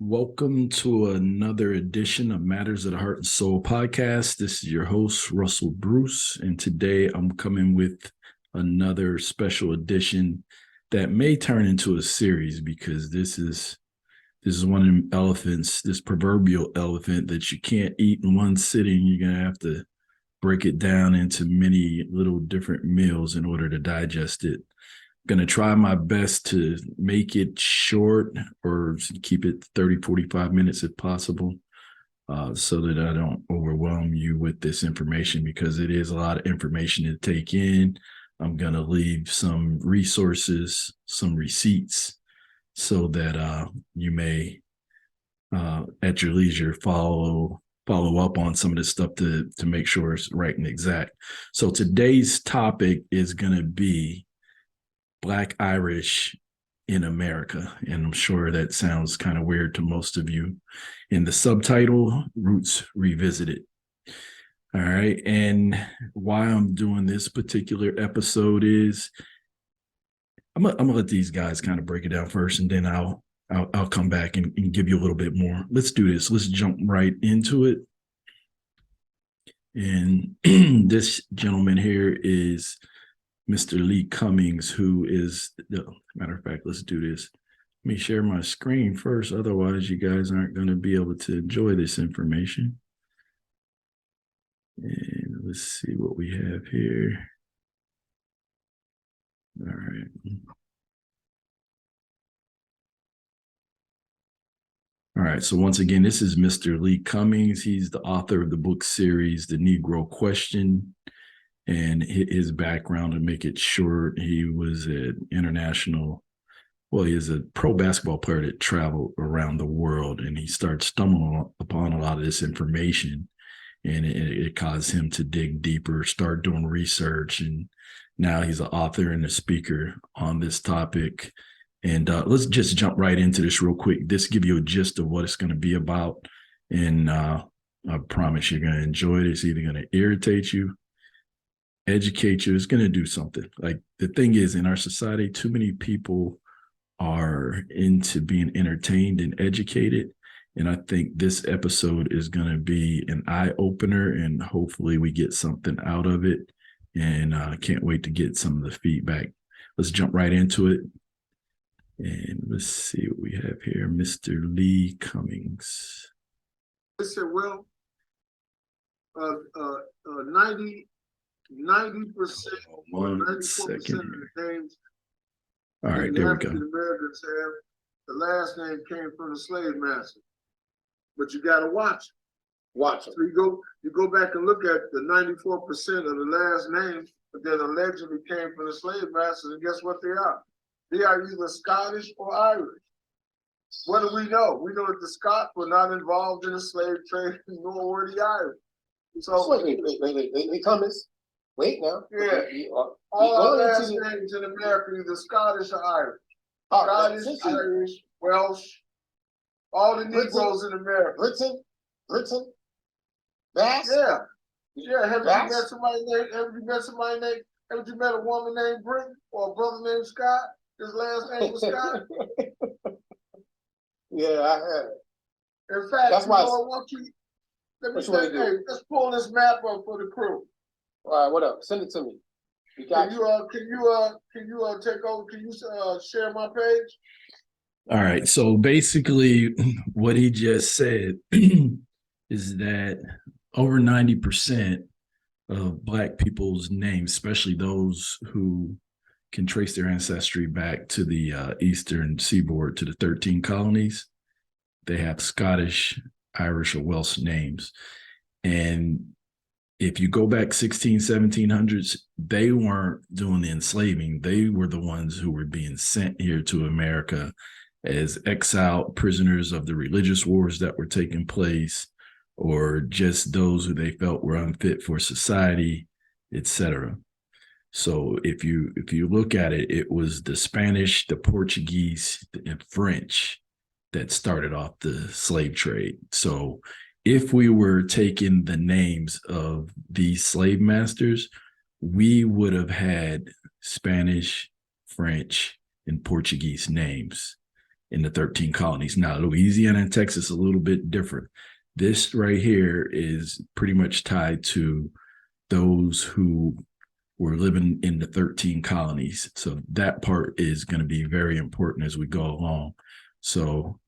Welcome to another edition of Matters of the Heart and Soul podcast. This is your host, Russell Bruce, and today I'm coming with another special edition that may turn into a series because this is one of them elephants, this proverbial elephant that you can't eat in one sitting. You're going to have to break it down into many little different meals in order to digest it. Going to try my best to make it short or keep it 30, 45 minutes if possible, so that I don't overwhelm you with this information because it is a lot of information to take in. I'm going to leave some resources, some receipts, so that you may, at your leisure, follow up on some of this stuff to make sure it's right and exact. So today's topic is going to be Black Irish in America. And I'm sure that sounds kind of weird to most of you. In the subtitle, Roots Revisited. All right. And why I'm doing this particular episode is I'm gonna let these guys kind of break it down first, and then I'll come back and give you a little bit more. Let's do this. Let's jump right into it. And this gentleman here is Mr. Lee Cummings, who is, matter of fact, let's do this. Let me share my screen first. Otherwise, you guys aren't going to be able to enjoy this information. And let's see what we have here. All right. All right. So once again, this is Mr. Lee Cummings. He's the author of the book series, The Negro Question. And his background, to make it short, he was an international, well, he is a pro basketball player that traveled around the world, and he started stumbling upon a lot of this information, and it caused him to dig deeper, start doing research, and now he's an author and a speaker on this topic. And let's just jump right into this real quick. This give you a gist of what it's going to be about, and I promise you're going to enjoy it. It's either going to irritate you, educate you. It's going to do something. Like, the thing is, in our society, too many people are into being entertained and educated. And I think this episode is going to be an eye-opener, and hopefully we get something out of it. And I can't wait to get some of the feedback. Let's jump right into it. And let's see what we have here. Mr. Lee Cummings. Mr. Will, 90% or 94% of the names all right, there we go. Americans have, the last name came from the slave master. But you gotta watch it. Watch it. So you go back and look at the 94% of the last names that allegedly came from the slave masters, and guess what they are? They are either Scottish or Irish. What do we know? We know that the Scots were not involved in the slave trade, nor were the Irish. So wait, Thomas. Wait now. Yeah. All our last names in America, either Scottish or Irish. Scottish, Irish, Welsh, all the Negroes in America. Britain, Bass. Yeah. Haven't you met somebody named? Haven't you met a woman named Britain or a brother named Scott? His last name was Scott. Yeah, I have. In fact, that's why I want you. Let's pull this map up for the crew. All right, what up? Send it to me. Can you take over? Can you share my page? All right. So basically, what he just said is that over 90% of Black people's names, especially those who can trace their ancestry back to the eastern seaboard, to the 13 colonies, they have Scottish, Irish, or Welsh names. And if you go back 1700s, they weren't doing the enslaving. They were the ones who were being sent here to America as exiled prisoners of the religious wars that were taking place, or just those who they felt were unfit for society, etc. So if you look at it, it was the Spanish, the Portuguese, and French that started off the slave trade. So if we were taking the names of these slave masters, we would have had Spanish, French, and Portuguese names. in the 13 colonies. Now, Louisiana and Texas, a little bit different. This right here is pretty much tied to those who were living in the 13 colonies. So that part is going to be very important as we go along. So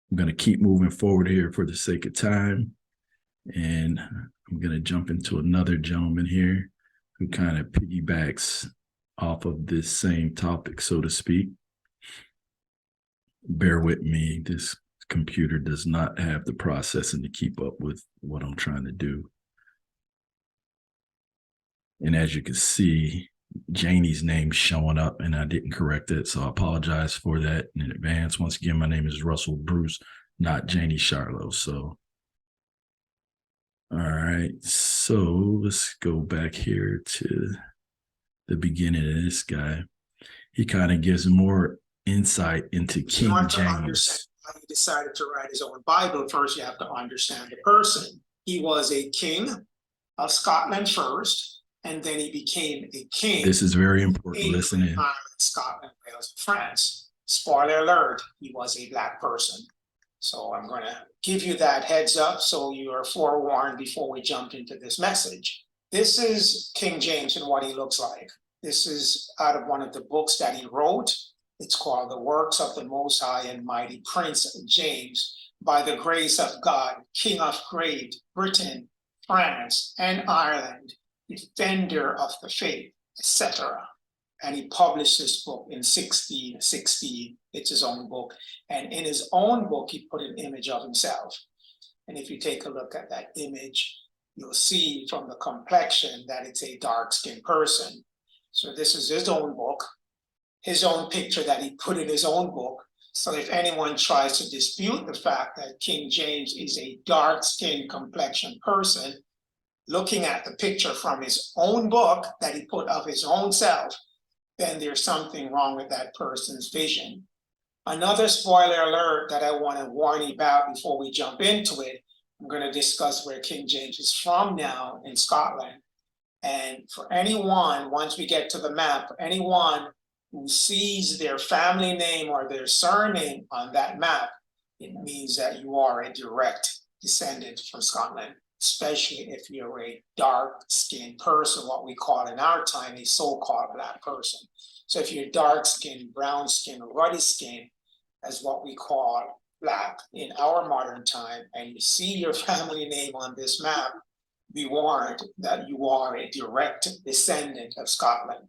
I'm going to keep moving forward here for the sake of time. And I'm going to jump into another gentleman here who kind of piggybacks off of this same topic, so to speak. Bear with me. This computer does not have the processing to keep up with what I'm trying to do. And as you can see, Janie's name's showing up and I didn't correct it. So I apologize for that in advance. Once again, my name is Russell Bruce, not Janie Charlo. So, all right. So let's go back here to the beginning of this guy. He kind of gives more insight into King James. How he decided to write his own Bible. First, you have to understand the person. He was a king of Scotland first, and then he became a king. This is very important. Listen in. Ireland, Scotland, Wales, and France. Spoiler alert, he was a Black person. So I'm going to give you that heads up so you are forewarned before we jump into this message. This is King James and what he looks like. This is out of one of the books that he wrote. It's called The Works of the Most High and Mighty Prince James, by the grace of God, King of Great Britain, France, and Ireland, defender of the faith, etc. And he published this book in 1616. It's his own book. And in his own book, he put an image of himself. And if you take a look at that image, you'll see from the complexion that it's a dark-skinned person. So this is his own book, his own picture that he put in his own book. So if anyone tries to dispute the fact that King James is a dark-skinned complexion person, looking at the picture from his own book that he put of his own self, then there's something wrong with that person's vision. Another spoiler alert that I want to warn you about before we jump into it, I'm going to discuss where King James is from now in Scotland. And for anyone, once we get to the map, for anyone who sees their family name or their surname on that map, it means that you are a direct descendant from Scotland, especially if you're a dark-skinned person, what we call in our time a so-called Black person. So if you're dark-skinned, brown-skinned, ruddy-skinned, as what we call Black in our modern time, and you see your family name on this map, be warned that you are a direct descendant of Scotland.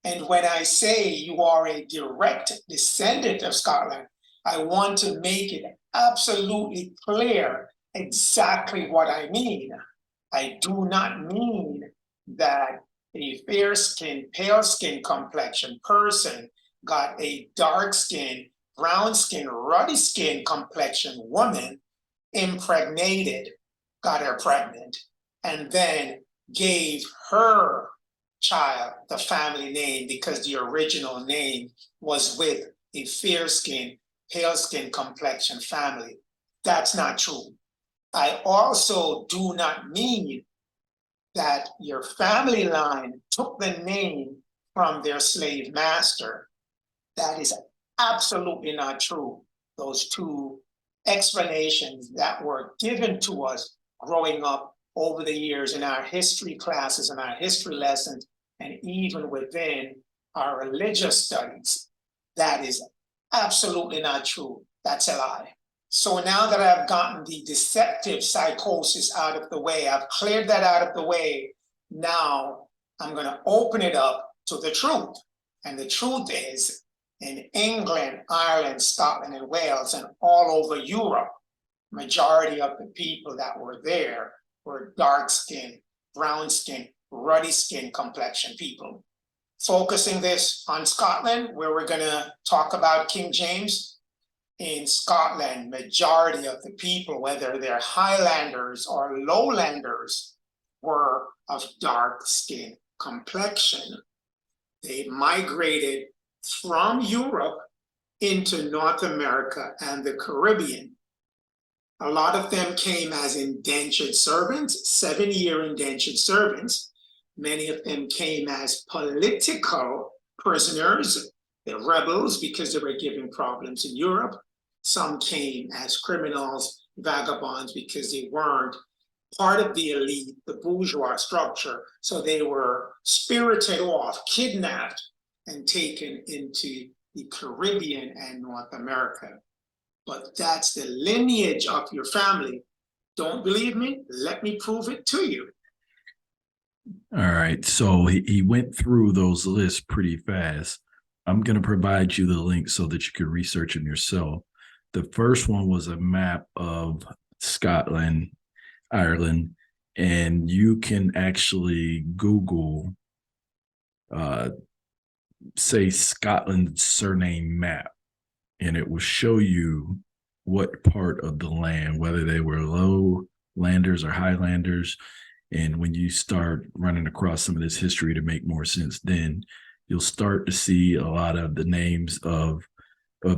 And when I say you are a direct descendant of Scotland, I want to make it absolutely clear exactly what I mean. I do not mean that a fair-skinned, pale-skinned complexion person got a dark-skinned, brown-skinned, ruddy-skinned complexion woman impregnated, got her pregnant, and then gave her child the family name because the original name was with a fair-skinned, pale-skinned complexion family. That's not true. I also do not mean that your family line took the name from their slave master. That is absolutely not true. Those two explanations that were given to us growing up over the years in our history classes and our history lessons, and even within our religious studies, that is absolutely not true. That's a lie. So now that I've gotten the deceptive psychosis out of the way, I've cleared that out of the way, now I'm going to open it up to the truth. And the truth is, in England, Ireland, Scotland, and Wales, and all over Europe, majority of the people that were there were dark-skinned, brown-skinned, ruddy-skinned complexion people. Focusing this on Scotland, where we're going to talk about King James. In Scotland, majority of the people, whether they're Highlanders or Lowlanders, were of dark skin complexion. They migrated from Europe into North America and the Caribbean. A lot of them came as indentured servants, 7-year indentured servants. Many of them came as political prisoners. They're rebels because they were giving problems in Europe. Some came as criminals, vagabonds, because they weren't part of the elite, the bourgeois structure. So they were spirited off, kidnapped, and taken into the Caribbean and North America. But that's the lineage of your family. Don't believe me? Let me prove it to you. All right. So he went through those lists pretty fast. I'm going to provide you the link so that you can research them yourself. The first one was a map of Scotland, Ireland, and you can actually Google, say, Scotland surname map, and it will show you what part of the land, whether they were lowlanders or highlanders. And when you start running across some of this history to make more sense, then you'll start to see a lot of the names of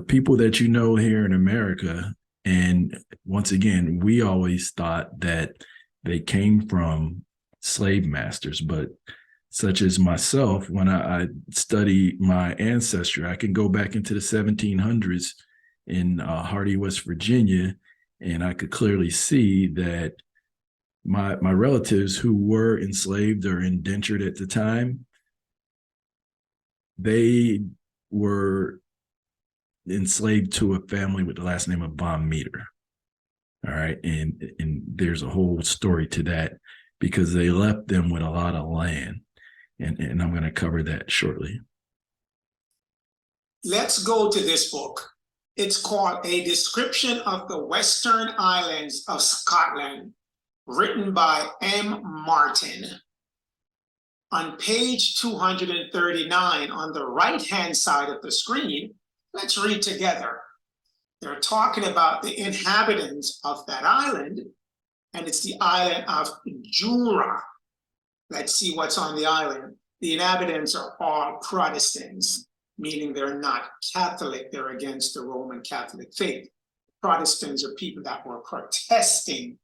people that you know here in America. And once again, we always thought that they came from slave masters, but such as myself, when I study my ancestry, I can go back into the 1700s in Hardy, West Virginia, and I could clearly see that my relatives who were enslaved or indentured at the time, they were enslaved to a family with the last name of Von Meter. All right. And there's a whole story to that because they left them with a lot of land. And I'm going to cover that shortly. Let's go to this book. It's called A Description of the Western Islands of Scotland, written by M. Martin. On page 239, on the right-hand side of the screen, let's read together. They're talking about the inhabitants of that island, and it's the island of Jura. Let's see what's on the island. The inhabitants are all Protestants, meaning they're not Catholic. They're against the Roman Catholic faith. Protestants are people that were protesting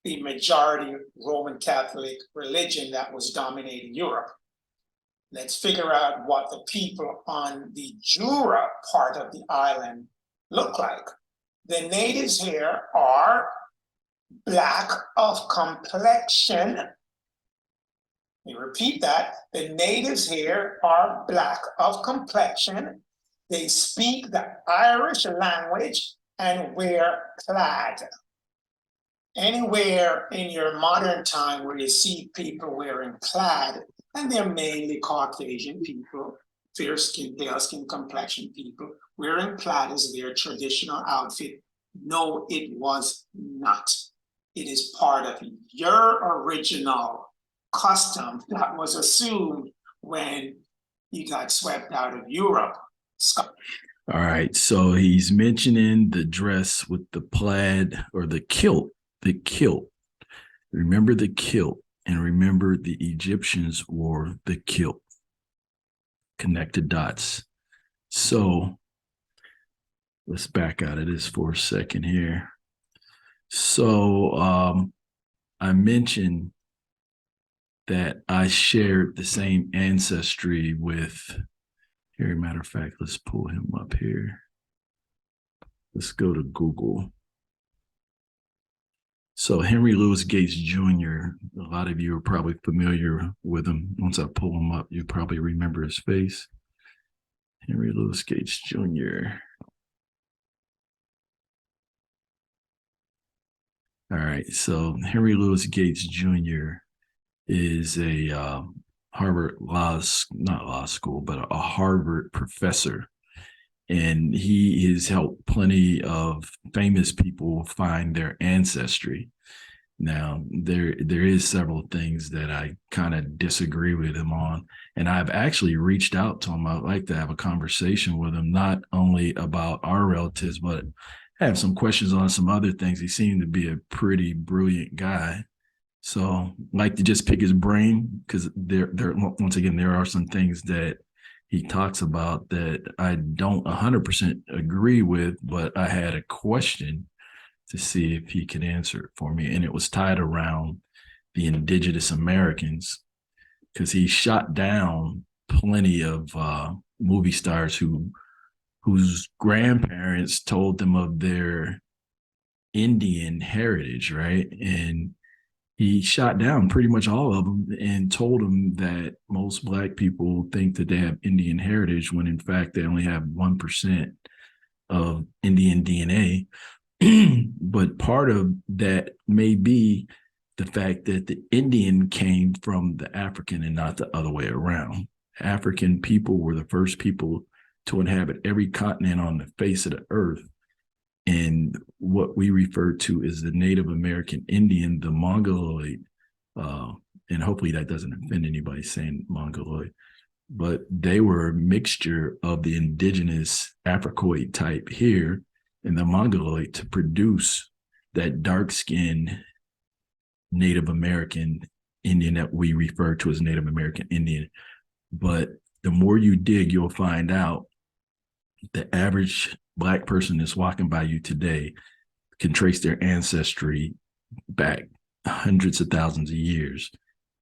the majority Roman Catholic religion that was dominating Europe. Let's figure out what the people on the Jura part of the island look like. The natives here are black of complexion. Let me repeat that. The natives here are black of complexion. They speak the Irish language and wear plaid. Anywhere in your modern time where you see people wearing plaid, and they're mainly Caucasian people, fair skin, pale skin complexion people, wearing plaid as their traditional outfit. No, it was not. It is part of your original custom that was assumed when you got swept out of Europe. All right, so he's mentioning the dress with the plaid or the kilt. The kilt. Remember the kilt, and remember the Egyptians wore the kilt. Connected dots. So let's back out of this for a second here. So I mentioned that I shared the same ancestry with, here, matter of fact, let's pull him up here. Let's go to Google. So Henry Louis Gates Jr., a lot of you are probably familiar with him. Once I pull him up, you probably remember his face. Henry Louis Gates Jr. All right, so Henry Louis Gates Jr. is a Harvard not law school, but a Harvard professor. And he has helped plenty of famous people find their ancestry. Now, there is several things that I kind of disagree with him on. And I've actually reached out to him. I'd like to have a conversation with him, not only about our relatives, but have some questions on some other things. He seemed to be a pretty brilliant guy. So I'd like to just pick his brain, because once again, there are some things that he talks about that I don't 100% agree with, but I had a question to see if he could answer it for me. And it was tied around the indigenous Americans, because he shot down plenty of movie stars whose grandparents told them of their Indian heritage, right? And he shot down pretty much all of them and told them that most Black people think that they have Indian heritage when in fact they only have 1% of Indian DNA. But part of that may be the fact that the Indian came from the African and not the other way around. African people were the first people to inhabit every continent on the face of the earth. And what we refer to as the Native American Indian, the Mongoloid, and hopefully that doesn't offend anybody saying Mongoloid, but they were a mixture of the indigenous Africoid type here and the Mongoloid to produce that dark-skinned Native American Indian that we refer to as Native American Indian. But the more you dig, you'll find out the average Black person that's walking by you today can trace their ancestry back hundreds of thousands of years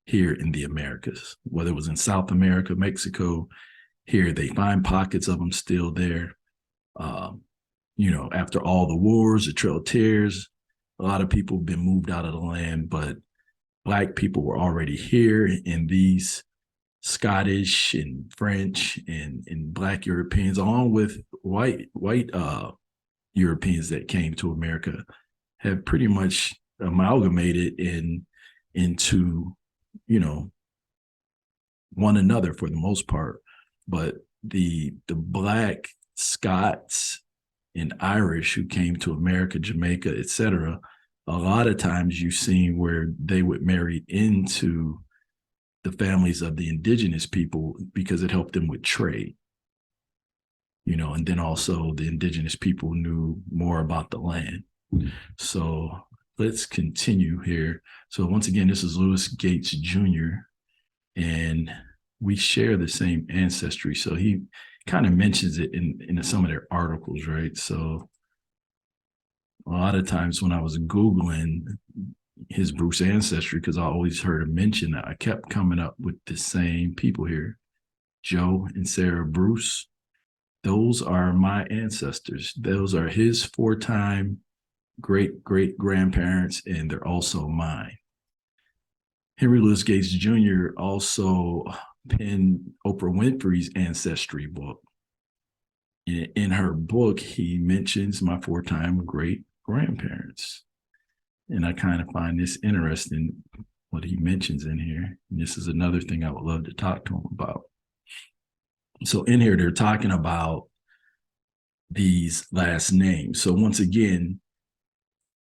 here in the Americas, whether it was in South America, Mexico. Here they find pockets of them still there. After all the wars, the Trail of Tears, a lot of people have been moved out of the land, but Black people were already here, and these Scottish and French and Black Europeans, along with white Europeans that came to America, have pretty much amalgamated into one another for the most part. But the Black Scots and Irish who came to America, Jamaica, etc., a lot of times you've seen where they would marry into the families of the indigenous people because it helped them with trade, and then also the indigenous people knew more about the land. So let's continue here. So once again, this is Lewis Gates Jr., and we share the same ancestry. So he kind of mentions it in some of their articles, right? So a lot of times when I was Googling his Bruce ancestry, because I always heard him mention that, I kept coming up with the same people here. Joe and Sarah Bruce, those are my ancestors. Those are his 4-time great-great-grandparents, and they're also mine. Henry Louis Gates Jr. also penned Oprah Winfrey's ancestry book. In her book, he mentions my 4-time great-grandparents. And I kind of find this interesting, what he mentions in here. And this is another thing I would love to talk to him about. So in here, they're talking about these last names. So once again,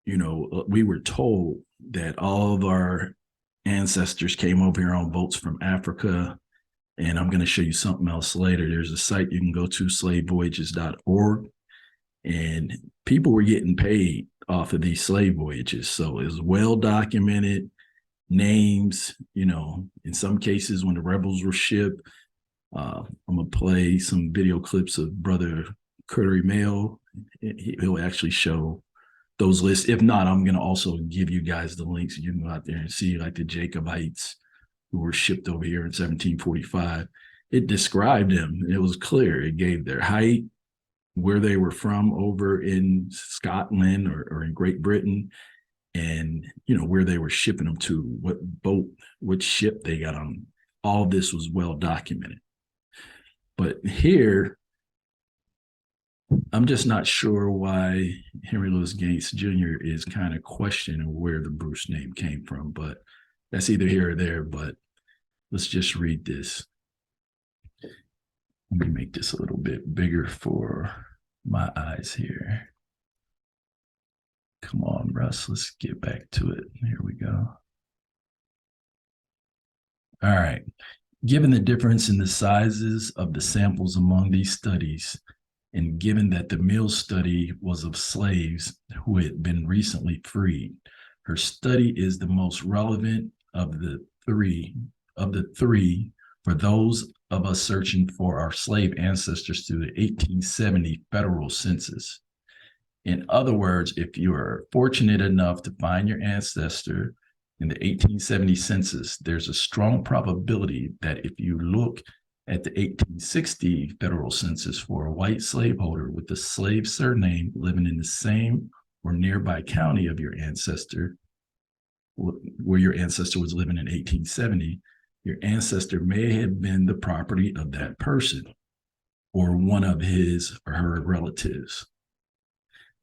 we were told that all of our ancestors came over here on boats from Africa. And I'm going to show you something else later. There's a site you can go to, slavevoyages.org. And people were getting paid off of these slave voyages. So it was well documented names, in some cases when the rebels were shipped. I'm going to play some video clips of Brother Curry Mail. He'll actually show those lists. If not, I'm going to also give you guys the links. You can go out there and see like the Jacobites who were shipped over here in 1745. It described them. It was clear. It gave their height, where they were from over in Scotland or in Great Britain, and where they were shipping them to, what boat, which ship they got on. All this was well documented. But here, I'm just not sure why Henry Louis Gates Jr. is kind of questioning where the Bruce name came from, but that's either here or there. But let's just read this. Let me make this a little bit bigger for my eyes here. Come on, Russ, let's get back to it. Here we go. All right. Given the difference in the sizes of the samples among these studies, and given that the Mill study was of slaves who had been recently freed, her study is the most relevant of the three for those of us searching for our slave ancestors through the 1870 federal census. In other words, if you are fortunate enough to find your ancestor in the 1870 census, there's a strong probability that if you look at the 1860 federal census for a white slaveholder with the slave surname living in the same or nearby county of your ancestor, where your ancestor was living in 1870, your ancestor may have been the property of that person or one of his or her relatives.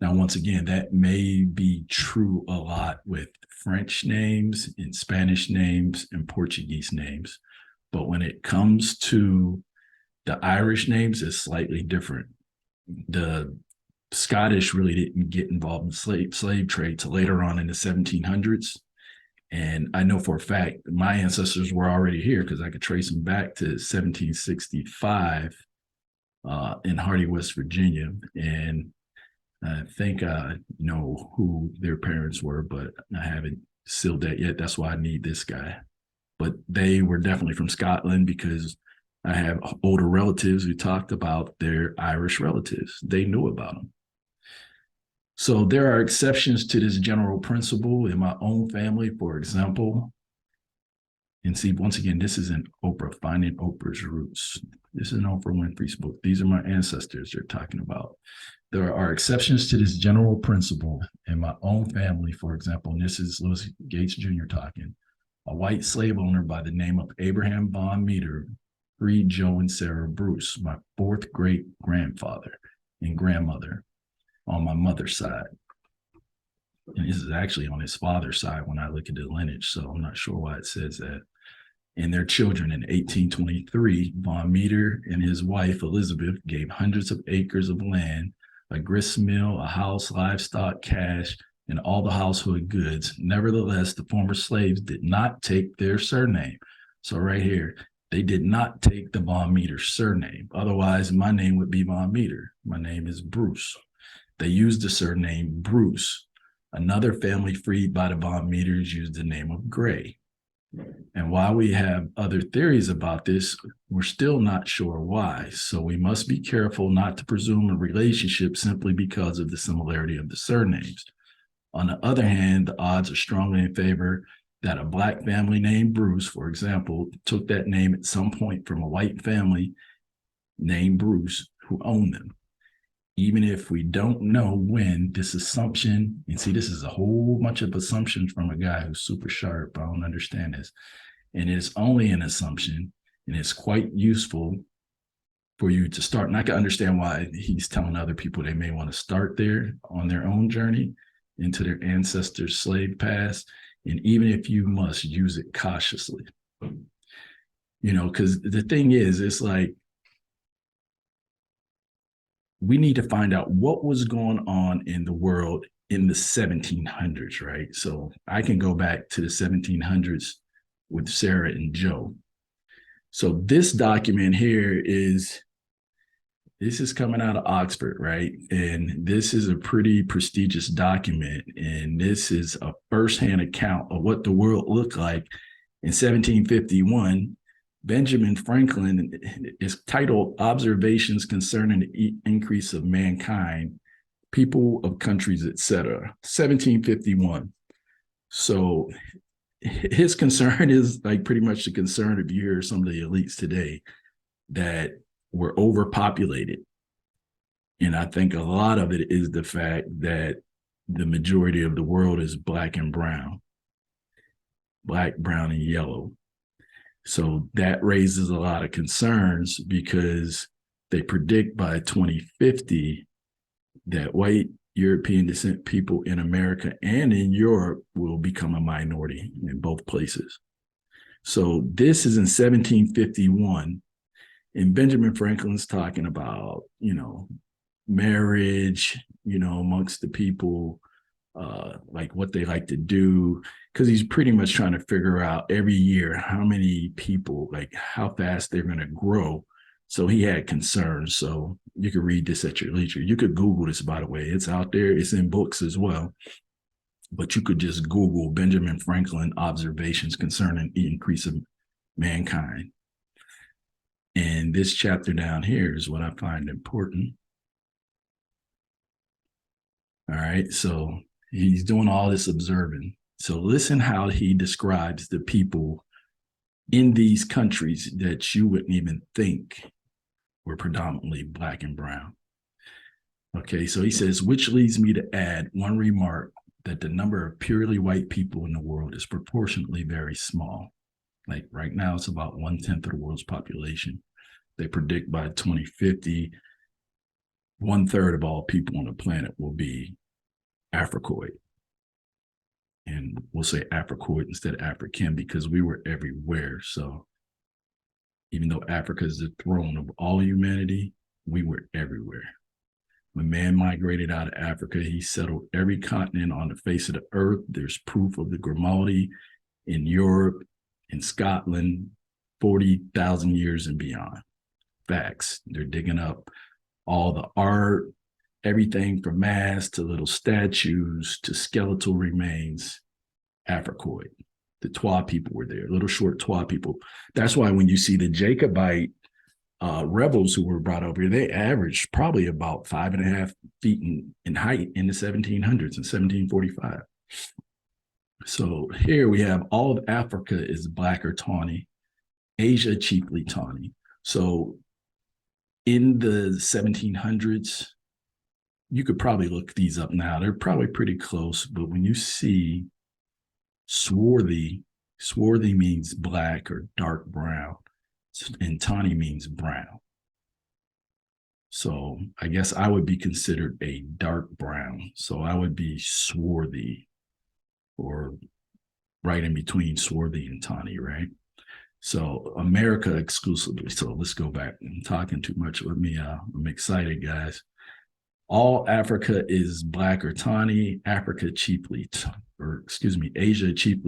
Now, once again, that may be true a lot with French names and Spanish names and Portuguese names. But when it comes to the Irish names, it's slightly different. The Scottish really didn't get involved in slave trade till later on in the 1700s. And I know for a fact my ancestors were already here because I could trace them back to 1765 in Hardy, West Virginia. And I think I know who their parents were, but I haven't sealed that yet. That's why I need this guy. But they were definitely from Scotland because I have older relatives who talked about their Irish relatives. They knew about them. So there are exceptions to this general principle in my own family, for example. And see, once again, this is an Oprah, finding Oprah's roots. This is an Oprah Winfrey's book. These are my ancestors they're talking about. There are exceptions to this general principle in my own family, for example, and this is Lewis Gates Jr. talking. A white slave owner by the name of Abraham Von Meter freed Joe and Sarah Bruce, my fourth great grandfather and grandmother on my mother's side. And this is actually on his father's side when I look at the lineage, so I'm not sure why it says that. And their children in 1823, Von Meter and his wife Elizabeth gave hundreds of acres of land, a grist mill, a house, livestock, cash, and all the household goods. Nevertheless, the former slaves did not take their surname. So right here, they did not take the Von Meter surname. Otherwise, my name would be Von Meter. My name is Bruce. They used the surname Bruce. Another family freed by the Von Meters used the name of Gray. And while we have other theories about this, we're still not sure why. So we must be careful not to presume a relationship simply because of the similarity of the surnames. On the other hand, the odds are strongly in favor that a Black family named Bruce, for example, took that name at some point from a white family named Bruce who owned them. Even if we don't know when, this assumption, and see, this is a whole bunch of assumptions from a guy who's super sharp. I don't understand this. And it's only an assumption, and it's quite useful for you to start. And I can understand why he's telling other people they may want to start there on their own journey into their ancestors' slave past. And even if you must, use it cautiously. You know, because the thing is, it's like, we need to find out what was going on in the world in the 1700s, right? So I can go back to the 1700s with Sarah and Joe. So this document here this is coming out of Oxford, right? And this is a pretty prestigious document. And this is a firsthand account of what the world looked like in 1751. Benjamin Franklin is titled Observations Concerning the Increase of Mankind, People of Countries, etc. 1751. So his concern is like pretty much the concern of you hear some of the elites today that we're overpopulated. And I think a lot of it is the fact that the majority of the world is Black and brown, Black, brown, and yellow. So that raises a lot of concerns because they predict by 2050 that white European descent people in America and in Europe will become a minority in both places. So this is in 1751, and Benjamin Franklin's talking about, you know, marriage, you know, amongst the people, like what they like to do, because he's pretty much trying to figure out every year how many people, like how fast they're going to grow. So he had concerns. So you could read this at your leisure. You could Google this, by the way. It's out there. It's in books as well. But you could just Google Benjamin Franklin observations concerning the increase of mankind. And this chapter down here is what I find important. All right, so he's doing all this observing. So listen how he describes the people in these countries that you wouldn't even think were predominantly Black and brown. Okay, so he says, which leads me to add one remark that the number of purely white people in the world is proportionately very small. Like right now, it's about 1/10 of the world's population. They predict by 2050, 1/3 of all people on the planet will be Africoid. And we'll say Africoid instead of African because we were everywhere. So even though Africa is the throne of all humanity, we were everywhere. When man migrated out of Africa, he settled every continent on the face of the earth. There's proof of the Grimaldi in Europe, in Scotland, 40,000 years and beyond. Facts. They're digging up all the art, everything from masks to little statues to skeletal remains, Africoid. The Twa people were there, little short Twa people. That's why when you see the Jacobite rebels who were brought over here, they averaged probably about 5.5 feet in height in the 1700s and 1745. So here we have all of Africa is Black or tawny, Asia chiefly tawny. So in the 1700s, you could probably look these up now. They're probably pretty close, but when you see swarthy means black or dark brown, and tawny means brown. So I guess I would be considered a dark brown. So I would be swarthy, or right in between swarthy and tawny, right? So America exclusively. So let's go back. I'm talking too much with me. I'm excited, guys. All Africa is black or tawny. Asia chiefly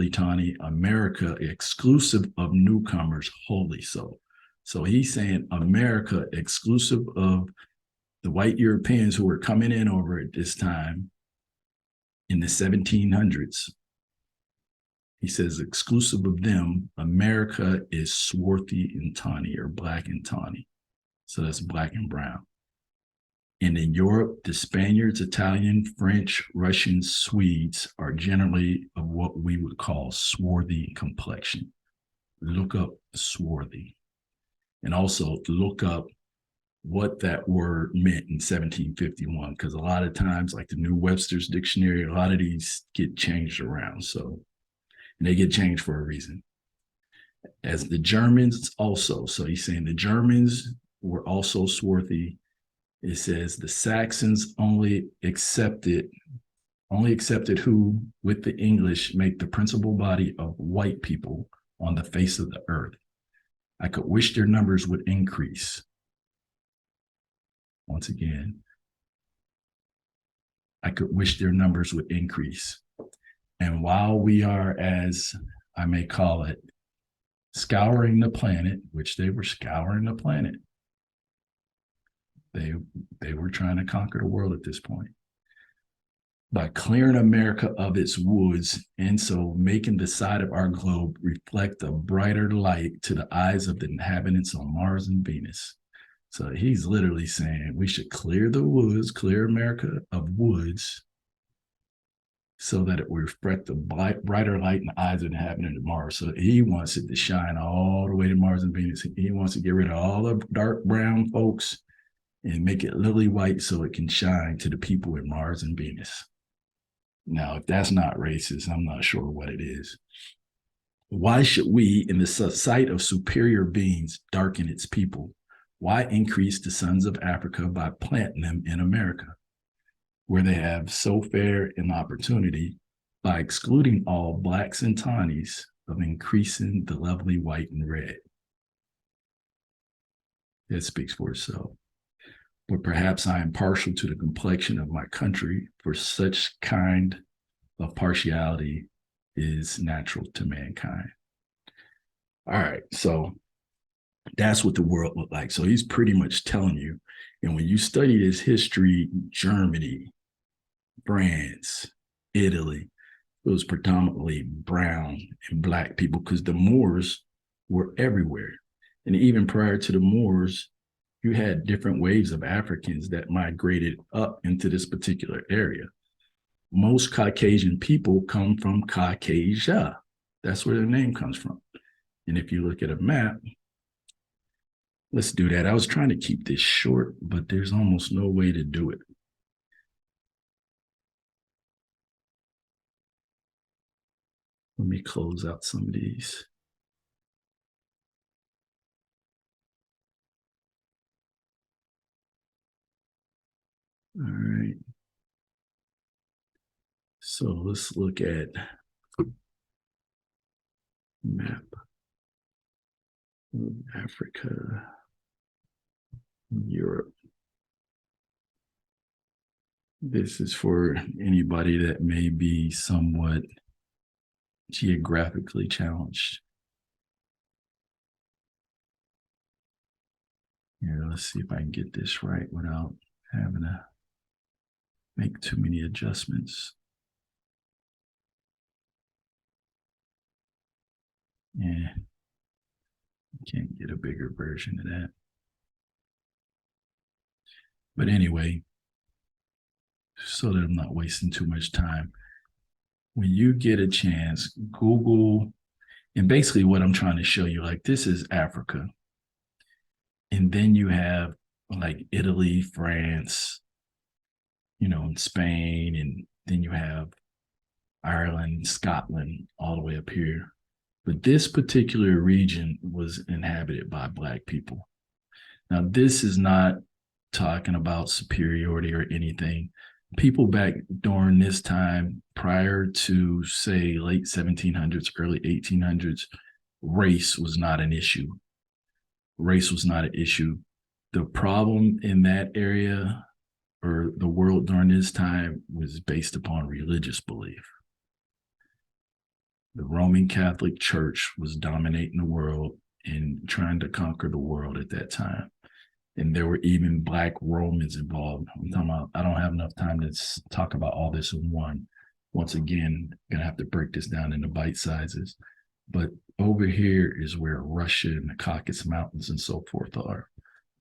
tawny. America exclusive of newcomers, wholly so. So he's saying America exclusive of the white Europeans who were coming in over at this time in the 1700s. He says exclusive of them, America is swarthy and tawny, or black and tawny. So that's black and brown. And in Europe, the Spaniards, Italian, French, Russians, Swedes are generally of what we would call swarthy complexion. Look up swarthy. And also look up what that word meant in 1751, because a lot of times, like the New Webster's Dictionary, a lot of these get changed around. So, and they get changed for a reason. As the Germans also, so he's saying the Germans were also swarthy. It says the Saxons only accepted who, with the English, make the principal body of white people on the face of the earth. I could wish their numbers would increase. Once again, I could wish their numbers would increase. And while we are, as I may call it, scouring the planet, which they were scouring the planet, they were trying to conquer the world at this point by clearing America of its woods, and so making the side of our globe reflect a brighter light to the eyes of the inhabitants on Mars and Venus. So he's literally saying we should clear the woods, clear America of woods, so that it will reflect a brighter light in the eyes of the inhabitants of Mars. So he wants it to shine all the way to Mars and Venus. He wants to get rid of all the dark brown folks and make it lily white so it can shine to the people in Mars and Venus. Now, if that's not racist, I'm not sure what it is. Why should we, in the sight of superior beings, darken its people? Why increase the sons of Africa by planting them in America, where they have so fair an opportunity, by excluding all blacks and tawnies, of increasing the lovely white and red? It speaks for itself. But perhaps I am partial to the complexion of my country, for such kind of partiality is natural to mankind. All right, so that's what the world looked like. So he's pretty much telling you, and when you study this history, Germany, France, Italy, it was predominantly brown and black people, because the Moors were everywhere. And even prior to the Moors, you had different waves of Africans that migrated up into this particular area. Most Caucasian people come from Caucasia. That's where their name comes from. And if you look at a map, let's do that. I was trying to keep this short, but there's almost no way to do it. Let me close out some of these. All right. So let's look at map of Africa, Europe. This is for anybody that may be somewhat geographically challenged. Here, let's see if I can get this right without having to make too many adjustments. Yeah, can't get a bigger version of that. But anyway, so that I'm not wasting too much time, when you get a chance, Google, and basically what I'm trying to show you, like this is Africa. And then you have like Italy, France, and Spain, and then you have Ireland, Scotland, all the way up here. But this particular region was inhabited by Black people. Now, this is not talking about superiority or anything. People back during this time, prior to, say, late 1700s, early 1800s, race was not an issue. Race was not an issue. The problem in that area or the world during this time was based upon religious belief. The Roman Catholic Church was dominating the world and trying to conquer the world at that time. And there were even Black Romans involved. I'm talking about, I don't have enough time to talk about all this in one. Once again, gonna have to break this down into bite sizes. But over here is where Russia and the Caucasus Mountains and so forth are.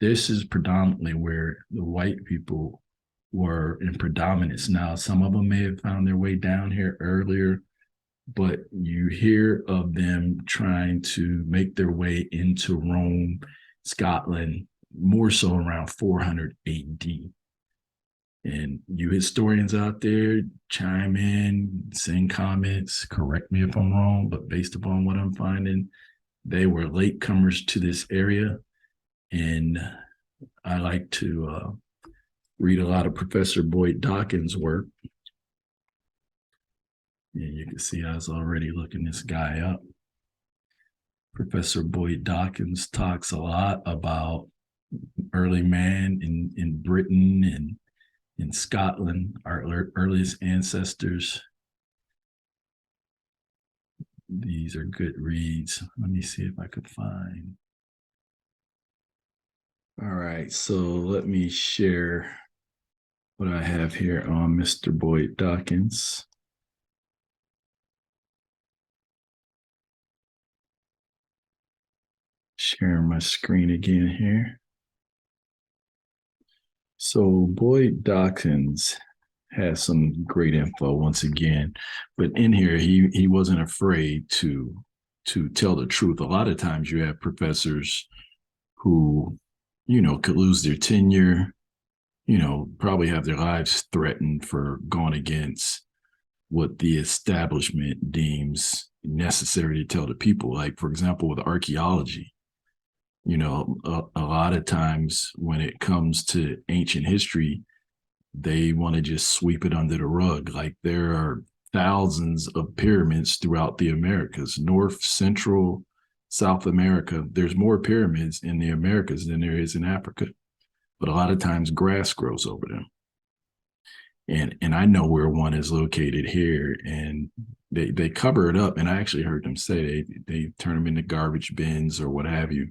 This is predominantly where the white people were in predominance. Now, some of them may have found their way down here earlier, but you hear of them trying to make their way into Rome, Scotland, more so around 400 AD. And you historians out there, chime in, send comments, correct me if I'm wrong, but based upon what I'm finding, they were latecomers to this area. And I like to read a lot of Professor Boyd Dawkins' work. And you can see I was already looking this guy up. Professor Boyd Dawkins talks a lot about early man in Britain and in Scotland, our earliest ancestors. These are good reads. Let me see if I could find. All right, so let me share what I have here on Mr. Boyd Dawkins. Sharing my screen again here. So Boyd Dawkins has some great info once again, but in here he wasn't afraid to tell the truth. A lot of times you have professors who, could lose their tenure, probably have their lives threatened for going against what the establishment deems necessary to tell the people. Like, for example, with archaeology, a lot of times when it comes to ancient history, they want to just sweep it under the rug. Like, there are thousands of pyramids throughout the Americas, North, Central, South America. There's more pyramids in the Americas than there is in Africa, but a lot of times grass grows over them. And I know where one is located here, and they cover it up. And I actually heard them say they turn them into garbage bins or what have you,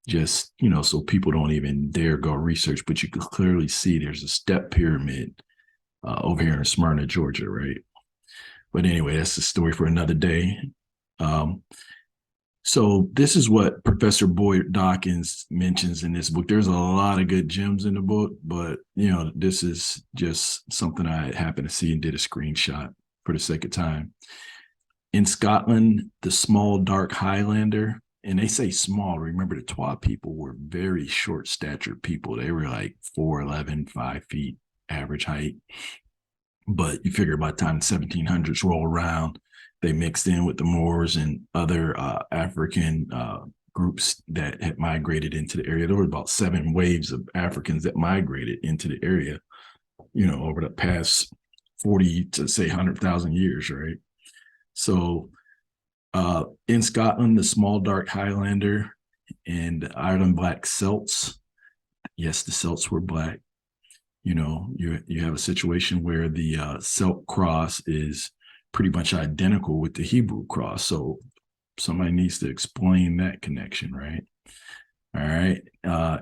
just, so people don't even dare go research. But you can clearly see there's a step pyramid over here in Smyrna, Georgia, right? But anyway, that's a story for another day. So this is what Professor Boyd Dawkins mentions in this book. There's a lot of good gems in the book, but, this is just something I happened to see and did a screenshot for the sake of time. In Scotland, the small dark Highlander, and they say small. Remember, the Twa people were very short statured people. They were like 4'11", 5 feet average height. But you figure by the time the 1700s roll around, they mixed in with the Moors and other African groups that had migrated into the area. There were about 7 waves of Africans that migrated into the area, over the past 40 to say 100,000 years, right? So in Scotland, the small dark Highlander and Ireland black Celts. Yes, the Celts were black. You have a situation where the Celt cross is pretty much identical with the Hebrew cross. So somebody needs to explain that connection, right? All right.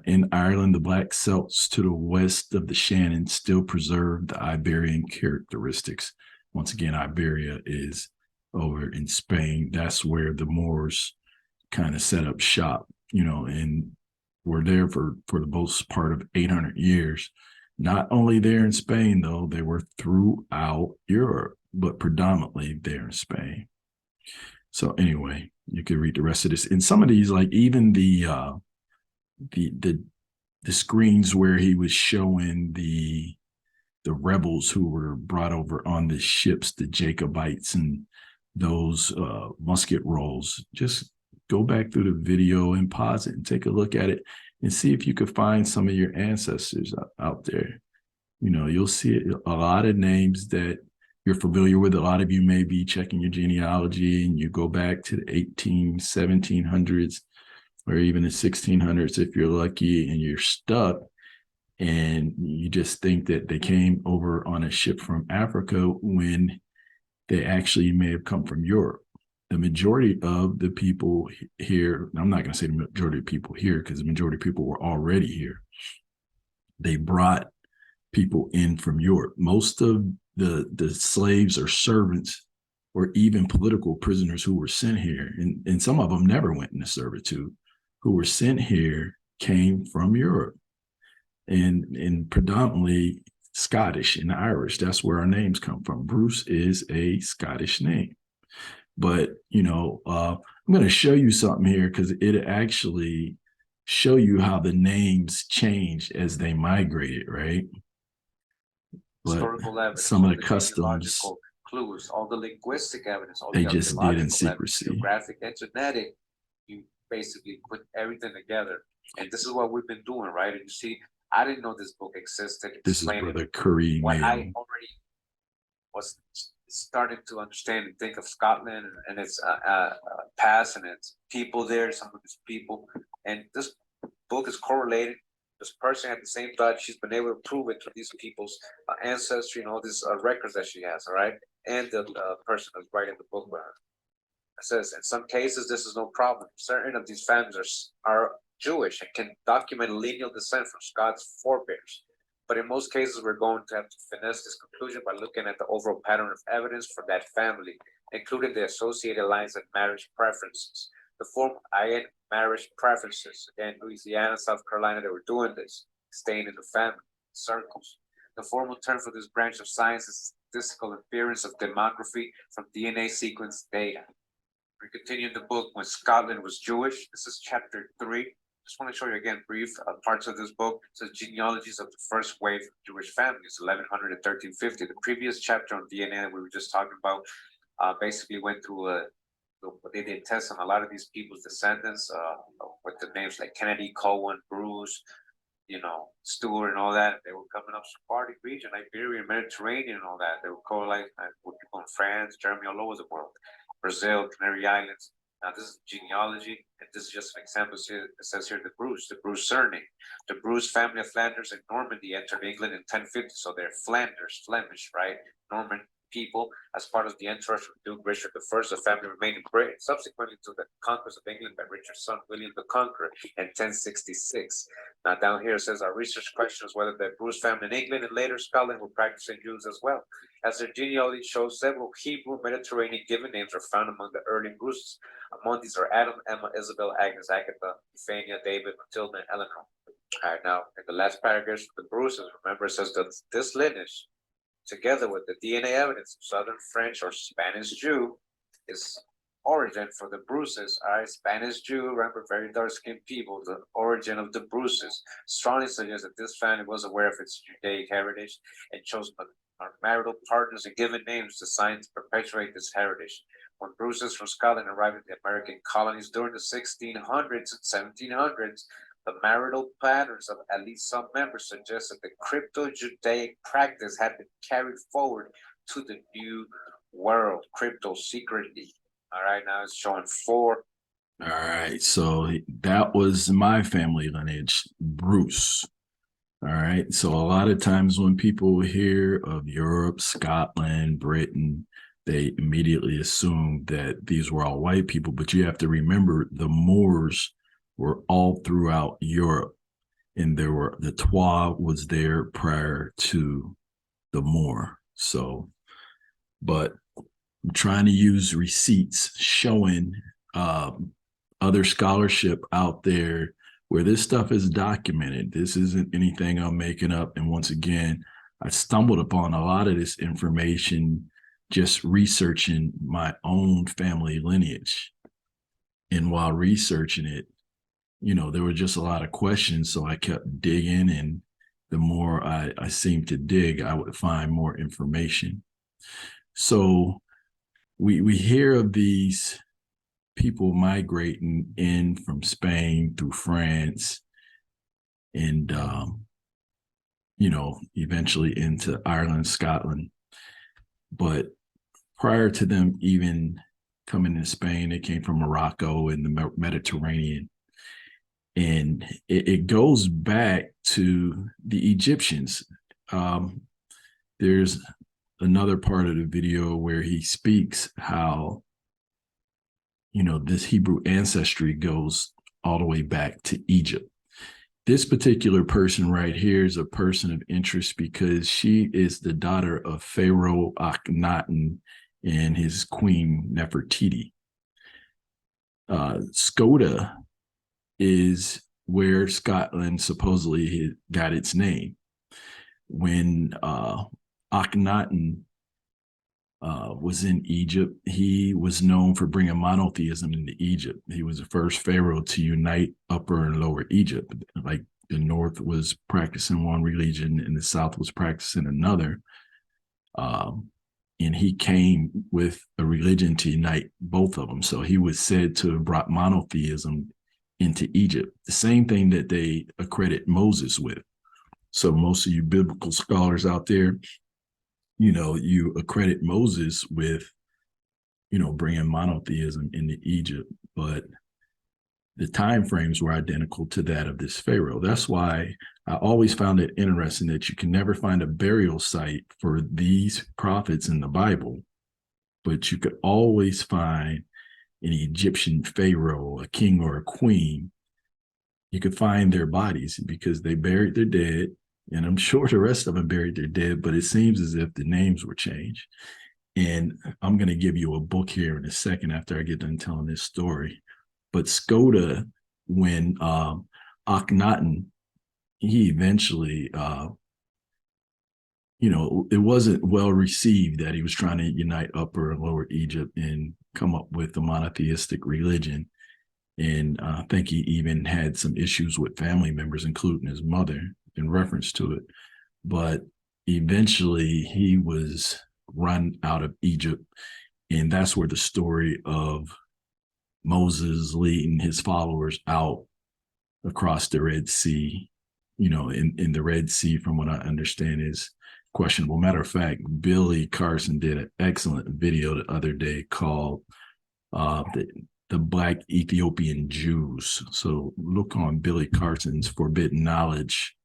In Ireland, the black Celts to the west of the Shannon still preserve the Iberian characteristics. Once again, Iberia is over in Spain. That's where the Moors kind of set up shop, and were there for the most part of 800 years. Not only there in Spain, though, they were throughout Europe, but predominantly there in Spain. So anyway, you could read the rest of this. And some of these, like even the screens where he was showing the rebels who were brought over on the ships, the Jacobites, and those musket rolls. Just go back through the video and pause it and take a look at it and see if you could find some of your ancestors out there. You'll see a lot of names that you're familiar with. A lot of you may be checking your genealogy and you go back to the 1700s or even the 1600s if you're lucky, and you're stuck and you just think that they came over on a ship from Africa when they actually may have come from Europe. The majority of the people here, I'm not going to say the majority of people here because the majority of people were already here. They brought people in from Europe. Most of the slaves or servants or even political prisoners who were sent here, and some of them never went into servitude, who were sent here came from Europe and predominantly Scottish and Irish. That's where our names come from. Bruce is a Scottish name. But, I'm going to show you something here because it actually show you how the names changed as they migrated, right? But Historical evidence, some of all the customs, genealogical clues, all the linguistic evidence, all they the just did in archaeological secrecy. evidence, geographic and genetic, you basically put everything together. And this is what we've been doing, right? And you see, I didn't know this book existed. This is explaining Brother Curry what I Mail. already was starting to understand and think of Scotland and its past and its people there, some of its people. And this book is correlated. This person at the same time, she's been able to prove it to these people's ancestry and all these records that she has, all right? And the person that's writing the book with her. It says, in some cases, this is no problem. Certain of these families are Jewish and can document lineal descent from Scots forebears. But in most cases, we're going to have to finesse this conclusion by looking at the overall pattern of evidence for that family, including the associated lines and marriage preferences. The form IN marriage preferences, again, Louisiana, South Carolina, they were doing this, staying in the family circles. The formal term for this branch of science is statistical inference of demography from DNA sequence data. We continue the book when Scotland was Jewish. This is chapter 3. Just want to show you again brief parts of this book. It says genealogies of the first wave of Jewish families, 1100 to 1350. The previous chapter on DNA that we were just talking about basically went through they did tests on a lot of these people's descendants with the names like Kennedy, Cohen, Bruce, Stewart and all that. They were coming up Sephardic region, Iberia, Mediterranean and all that. They were correlating with people in France, Germany, all over the world, Brazil, Canary Islands. Now this is genealogy, and this is just an example. It says here the Bruce surname. The Bruce family of Flanders and Normandy entered England in 1050, so they're Flemish, right? Norman people. As part of the entourage of Duke Richard I, the family remained in Britain, subsequently to the conquest of England by Richard's son William the Conqueror in 1066. Now down here it says our research questions whether the Bruce family in England and later Scotland were practicing Jews as well, as their genealogy shows several Hebrew Mediterranean given names are found among the early Bruces. Among these are Adam, Emma, Isabel, Agnes, Agatha, Euphania, David, Matilda, and Eleanor. All right, now in the last paragraph of the Bruces, remember it says that this lineage, together with the DNA evidence of Southern French or Spanish Jew, its origin for the bruises. All right, Spanish Jew, remember, very dark-skinned people. The origin of the bruises strongly suggests that this family was aware of its Judaic heritage and chose marital partners and given names to sign to perpetuate this heritage. When bruises from Scotland arrived in the American colonies during the 1600s and 1700s, the marital patterns of at least some members suggest that the crypto-Judaic practice had been carried forward to the New World, crypto secretly. All right, now it's showing 4. All right, so that was my family lineage, Bruce. All right, so a lot of times when people hear of Europe, Scotland, Britain, they immediately assume that these were all white people, but you have to remember the Moors were all throughout Europe, and the Twa was there prior to the Moor. So, but I'm trying to use receipts showing other scholarship out there where this stuff is documented. This isn't anything I'm making up. And once again, I stumbled upon a lot of this information just researching my own family lineage. And while researching it, there were just a lot of questions. So I kept digging, and the more I seemed to dig, I would find more information. So we hear of these people migrating in from Spain through France and, eventually into Ireland, Scotland. But prior to them even coming to Spain, they came from Morocco and the Mediterranean. And it goes back to the Egyptians. There's another part of the video where he speaks how, this Hebrew ancestry goes all the way back to Egypt. This particular person right here is a person of interest because she is the daughter of Pharaoh Akhenaten and his queen Nefertiti. Skoda is where Scotland supposedly got its name. When Akhenaten was in Egypt, he was known for bringing monotheism into Egypt. He was the first pharaoh to unite Upper and Lower Egypt. Like the North was practicing one religion and the South was practicing another. And he came with a religion to unite both of them. So he was said to have brought monotheism into Egypt, the same thing that they accredit Moses with. So most of you biblical scholars out there, you accredit Moses with, bringing monotheism into Egypt, but the time frames were identical to that of this pharaoh. That's why I always found it interesting that you can never find a burial site for these prophets in the Bible, but you could always find an Egyptian pharaoh, a king or a queen. You could find their bodies because they buried their dead. And I'm sure the rest of them buried their dead, but it seems as if the names were changed. And I'm going to give you a book here in a second after I get done telling this story. But Skoda, when Akhenaten, he eventually, it wasn't well received that he was trying to unite Upper and Lower Egypt and come up with a monotheistic religion. And I think he even had some issues with family members, including his mother, in reference to it. But eventually he was run out of Egypt. And that's where the story of Moses leading his followers out across the Red Sea, in the Red Sea, from what I understand, is questionable. Matter of fact, Billy Carson did an excellent video the other day called the Black Ethiopian Jews. So look on Billy Carson's Forbidden Knowledge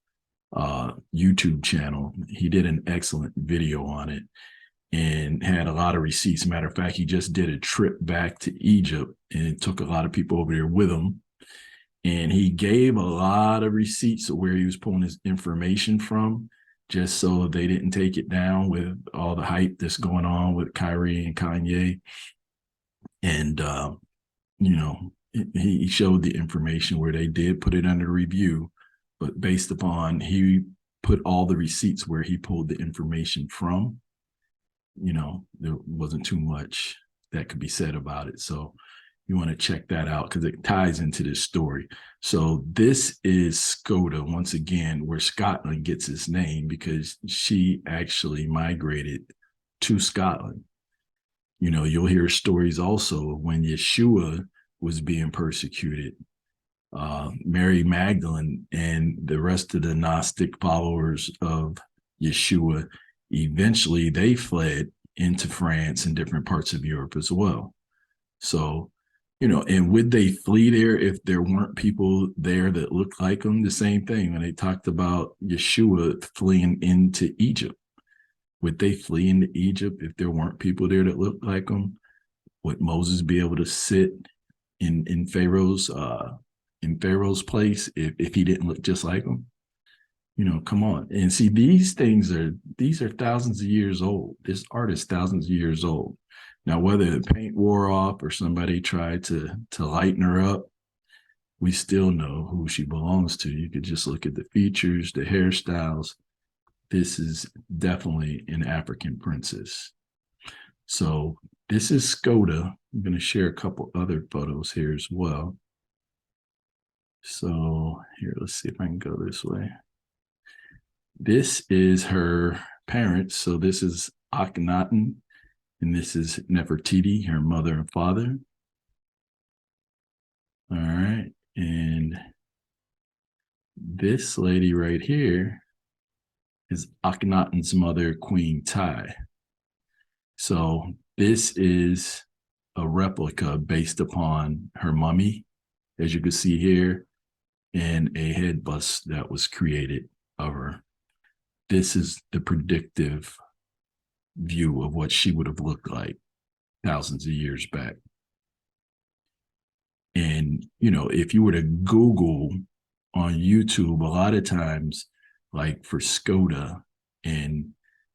YouTube channel. He did an excellent video on it and had a lot of receipts. Matter of fact, he just did a trip back to Egypt and took a lot of people over there with him. And he gave a lot of receipts of where he was pulling his information from, just so they didn't take it down with all the hype that's going on with Kyrie and Kanye. And, he showed the information where they did put it under review, but based upon, he put all the receipts where he pulled the information from, there wasn't too much that could be said about it. So you want to check that out because it ties into this story. So this is Skoda, once again, where Scotland gets its name because she actually migrated to Scotland. You know, you'll hear stories also when Yeshua was being persecuted. Mary Magdalene and the rest of the Gnostic followers of Yeshua, eventually they fled into France and different parts of Europe as well. So, you know, and would they flee there if there weren't people there that looked like them? The same thing when they talked about Yeshua fleeing into Egypt. Would they flee into Egypt if there weren't people there that looked like them? Would Moses be able to sit in Pharaoh's place if he didn't look just like him? You know, come on. And see, these are thousands of years old. This art is thousands of years old. Now, whether the paint wore off or somebody tried to lighten her up, we still know who she belongs to. You could just look at the features, the hairstyles. This is definitely an African princess. So this is Skoda. I'm going to share a couple other photos here as well. So here, let's see if I can go this way. This is her parents. So this is Akhenaten, and this is Nefertiti, her mother and father. All right. And this lady right here is Akhenaten's mother, Queen Tai. So this is a replica based upon her mummy, as you can see here, and a head bust that was created of her. This is the predictive view of what she would have looked like thousands of years back. And, you know, if you were to Google on YouTube, a lot of times, like for Skoda and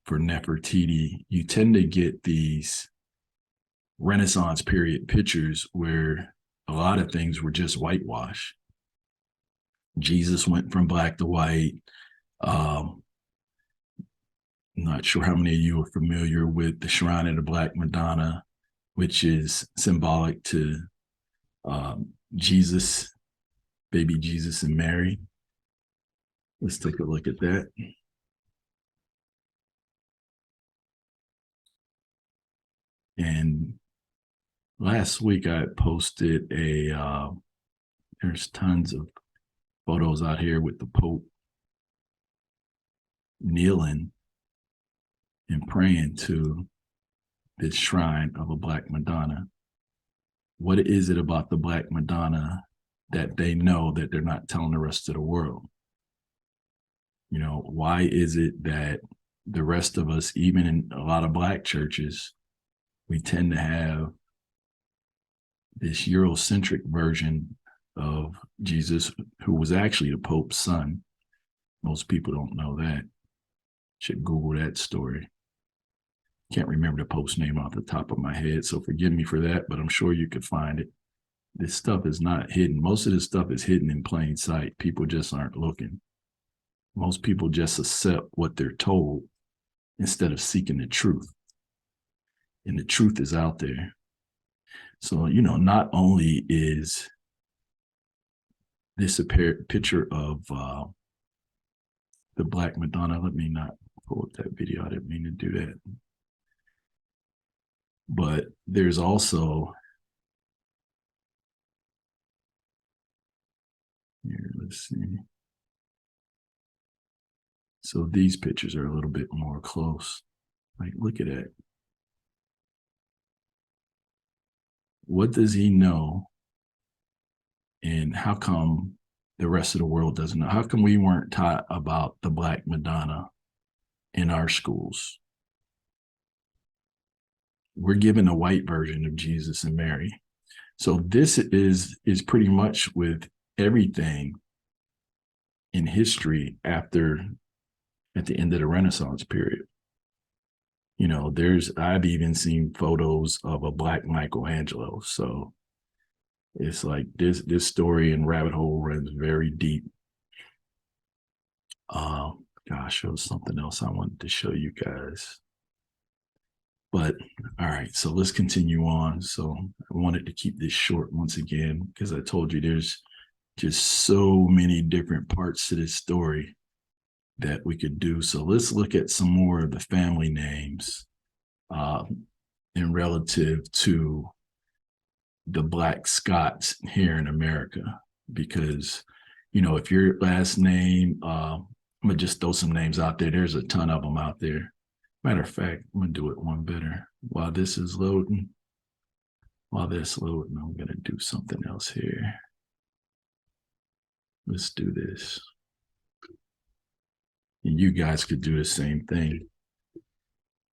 for Nefertiti, you tend to get these Renaissance period pictures where a lot of things were just whitewash. Jesus went from black to white. I'm not sure how many of you are familiar with the Shrine of the Black Madonna, which is symbolic to Jesus, baby Jesus and Mary. Let's take a look at that. And last week I posted there's tons of photos out here with the Pope kneeling and praying to this shrine of a Black Madonna. What is it about the Black Madonna that they know that they're not telling the rest of the world? You know, why is it that the rest of us, even in a lot of Black churches, we tend to have this Eurocentric version of Jesus, who was actually the Pope's son? Most people don't know that. Should Google that story. Can't remember the Pope's name off the top of my head, so forgive me for that, but I'm sure you could find it. This stuff is not hidden. Most of this stuff is hidden in plain sight. People just aren't looking. Most people just accept what they're told instead of seeking the truth. And the truth is out there. So, you know, not only is this a picture of the Black Madonna. Let me not pull up that video. I didn't mean to do that. But there's also, here, let's see. So these pictures are a little bit more close. Like, look at that. What does he know? And how come the rest of the world doesn't know? How come we weren't taught about the Black Madonna in our schools? We're given a white version of Jesus and Mary. So this is pretty much with everything in history at the end of the Renaissance period. You know, I've even seen photos of a Black Michelangelo. So it's like this story and rabbit hole runs very deep. Gosh, there was something else I wanted to show you guys. But all right, so let's continue on. So I wanted to keep this short once again, because I told you there's just so many different parts to this story that we could do. So let's look at some more of the family names in relative to the Black Scots here in America. Because, you know, if your last name, I'm gonna just throw some names out there. There's a ton of them out there. Matter of fact, I'm gonna do it one better. While this is loading, I'm gonna do something else here. Let's do this. And you guys could do the same thing.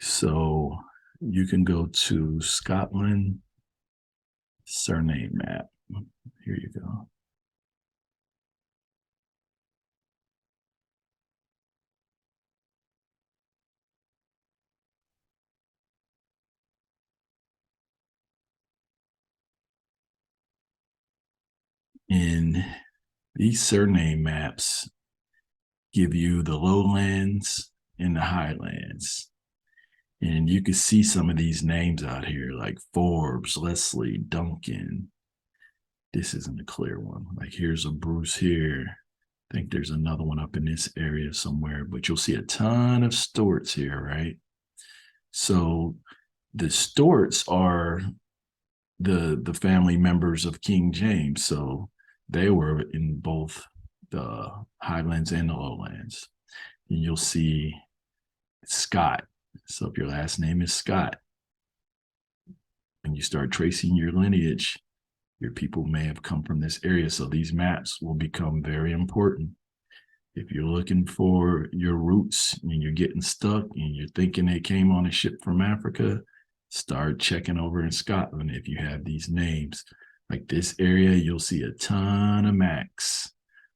So you can go to Scotland surname map. Here you go. And these surname maps give you the lowlands and the highlands. And you can see some of these names out here like Forbes, Leslie, Duncan. This isn't a clear one. Like here's a Bruce here. I think there's another one up in this area somewhere, but you'll see a ton of Stewarts here, right? So the Stewarts are the family members of King James. So they were in both the highlands and the lowlands. And you'll see Scott. So if your last name is Scott, when you start tracing your lineage, your people may have come from this area. So these maps will become very important. If you're looking for your roots and you're getting stuck and you're thinking they came on a ship from Africa, start checking over in Scotland if you have these names. Like this area, you'll see a ton of Macs.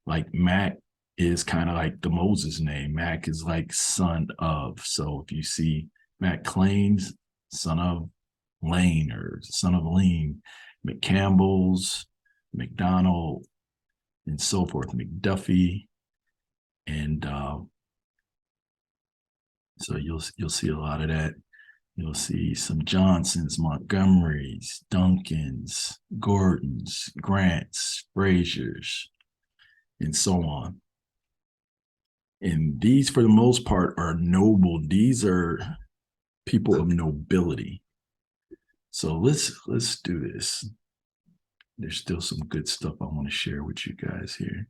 Like Mac is kind of like the Moses name. Mac is like son of. So if you see Mac Claims, son of Lane or son of Lean, McCampbell's, McDonald, and so forth, McDuffie. And so you'll see a lot of that. You'll see some Johnsons, Montgomerys, Duncans, Gordons, Grants, Fraziers, and so on. And these, for the most part, are noble. These are people of nobility. So let's do this. There's still some good stuff I want to share with you guys here.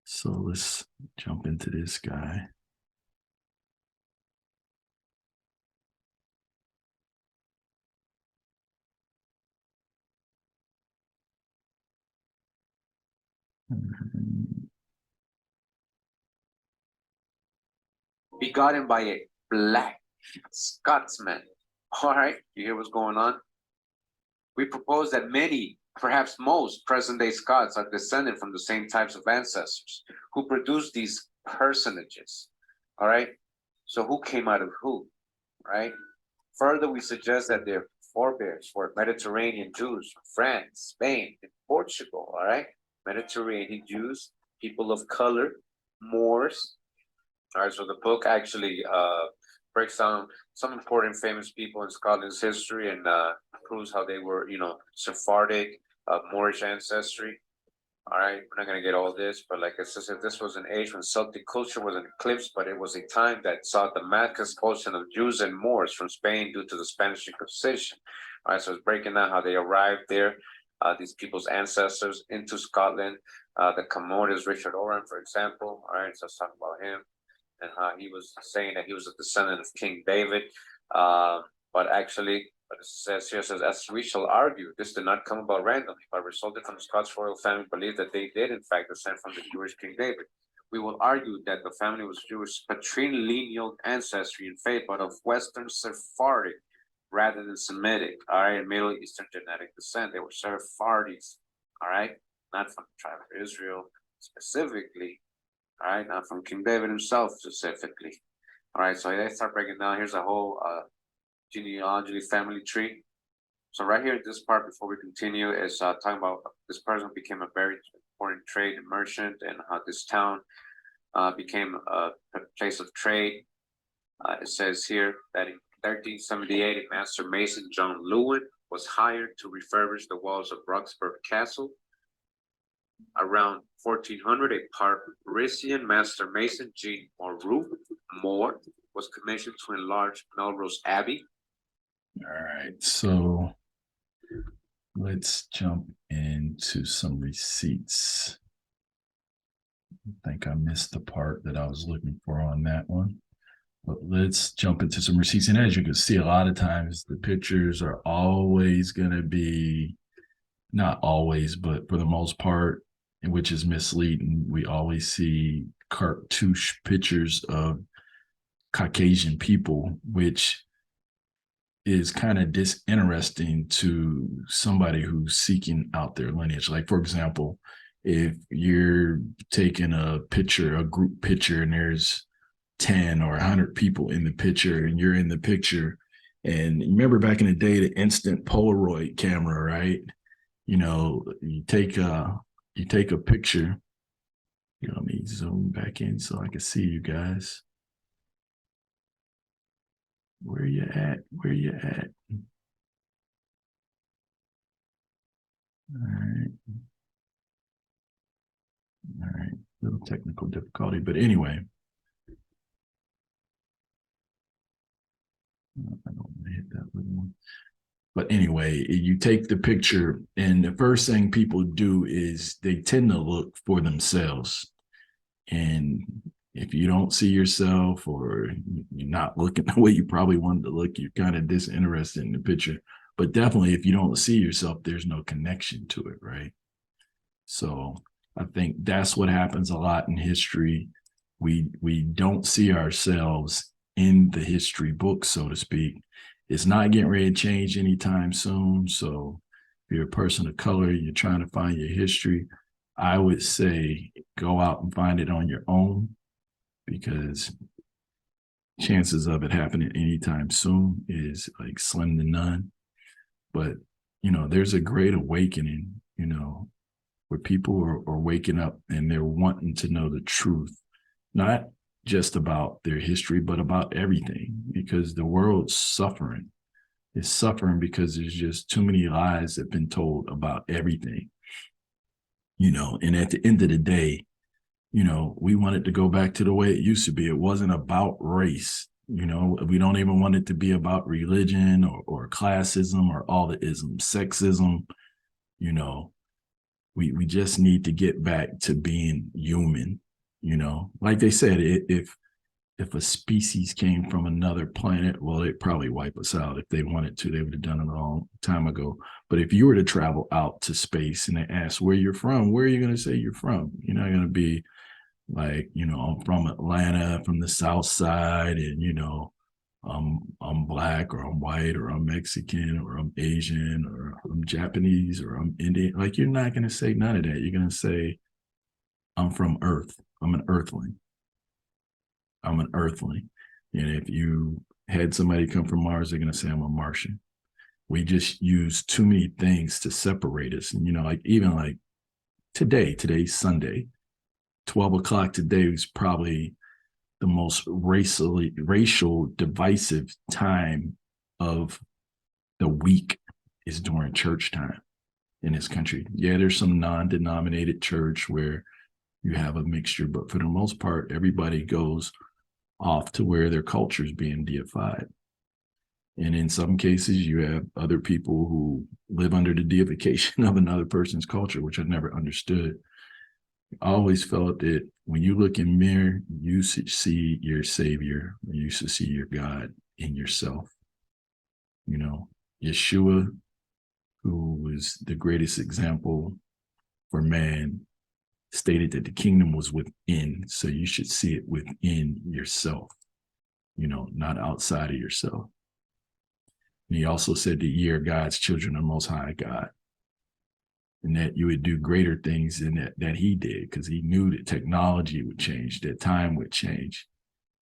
So let's jump into this guy. Begotten by a Black Scotsman. All right, you hear what's going on? We propose that many, perhaps most, present-day Scots are descended from the same types of ancestors who produced these personages. All right, so who came out of who? Right. Further, we suggest that their forebears were Mediterranean Jews from France, Spain, and Portugal. All right, Mediterranean Jews, people of color, Moors. All right, so the book actually breaks down some important famous people in Scotland's history and proves how they were, you know, Sephardic, Moorish ancestry. All right, we're not going to get all this, but like I said, this was an age when Celtic culture was an eclipse, but it was a time that saw the mass expulsion of Jews and Moors from Spain due to the Spanish Inquisition. All right, so it's breaking down how they arrived there, these people's ancestors into Scotland. The Colonies, Richard Oran, for example. All right, so let's talk about him and how he was saying that he was a descendant of King David. But actually, what it says here says, as we shall argue, this did not come about randomly, but resulted from the Scots royal family believed that they did, in fact, descend from the Jewish King David. We will argue that the family was Jewish patrilineal ancestry in faith, but of Western Sephardic rather than Semitic, all right, Middle Eastern genetic descent. They were Sephardis, all right, not from the tribe of Israel specifically, all right, not from King David himself specifically. All right, so let's start breaking down. Here's a whole genealogy family tree. So right here, this part before we continue is talking about this person became a very important trade merchant and how this town became a place of trade. It says here that 1378, a master mason, John Lewin, was hired to refurbish the walls of Roxburgh Castle. Around 1400, a Parisian master mason, Jean Moore, was commissioned to enlarge Melrose Abbey. All right, so let's jump into some receipts. I think I missed the part that I was looking for on that one. But let's jump into some receipts. And as you can see, a lot of times the pictures are always going to be, not always, but for the most part, which is misleading. We always see cartoonish pictures of Caucasian people, which is kind of disinteresting to somebody who's seeking out their lineage. Like, for example, if you're taking a picture, a group picture, and there's 10 or 100 people in the picture, and you're in the picture, and remember back in the day, the instant Polaroid camera, right? You know, you take a picture. Let me zoom back in so I can see you guys. Where you at? Where you at? All right. All right. Little technical difficulty, but anyway. I don't want to hit that little one. But anyway, you take the picture, and the first thing people do is they tend to look for themselves. And if you don't see yourself, or you're not looking the way you probably wanted to look, you're kind of disinterested in the picture. But definitely, if you don't see yourself, there's no connection to it, right? So I think that's what happens a lot in history. We don't see ourselves in the history book, so to speak. It's not getting ready to change anytime soon. So if you're a person of color, you're trying to find your history, I would say go out and find it on your own, because chances of it happening anytime soon is like slim to none. But, there's a great awakening, where people are waking up and they're wanting to know the truth, not just about their history, but about everything, because the world's suffering. It's suffering because there's just too many lies that have been told about everything, and at the end of the day, we want it to go back to the way it used to be. It wasn't about race. We don't even want it to be about religion or classism or all the isms, sexism. We just need to get back to being human. Like they said, if a species came from another planet, well, they'd probably wipe us out. If they wanted to, they would have done it a long time ago. But if you were to travel out to space and they ask where you're from, where are you going to say you're from? You're not going to be like, I'm from Atlanta, from the South Side, and, I'm Black, or I'm white, or I'm Mexican, or I'm Asian, or I'm Japanese, or I'm Indian. Like, you're not going to say none of that. You're going to say, I'm from Earth. I'm an Earthling. I'm an Earthling. And if you had somebody come from Mars, they're going to say, I'm a Martian. We just use too many things to separate us. And, even like today's Sunday, 12 o'clock today was probably the most racial divisive time of the week, is during church time in this country. Yeah, there's some non-denominated church where you have a mixture, but for the most part, everybody goes off to where their culture is being deified. And in some cases, you have other people who live under the deification of another person's culture, which I never understood. I always felt that when you look in the mirror, you should see your savior, you should see your God in yourself. Yeshua, who was the greatest example for man, stated that the kingdom was within, so you should see it within yourself, not outside of yourself. And he also said that ye are God's children of Most High God, and that you would do greater things than that he did, because he knew that technology would change, that time would change,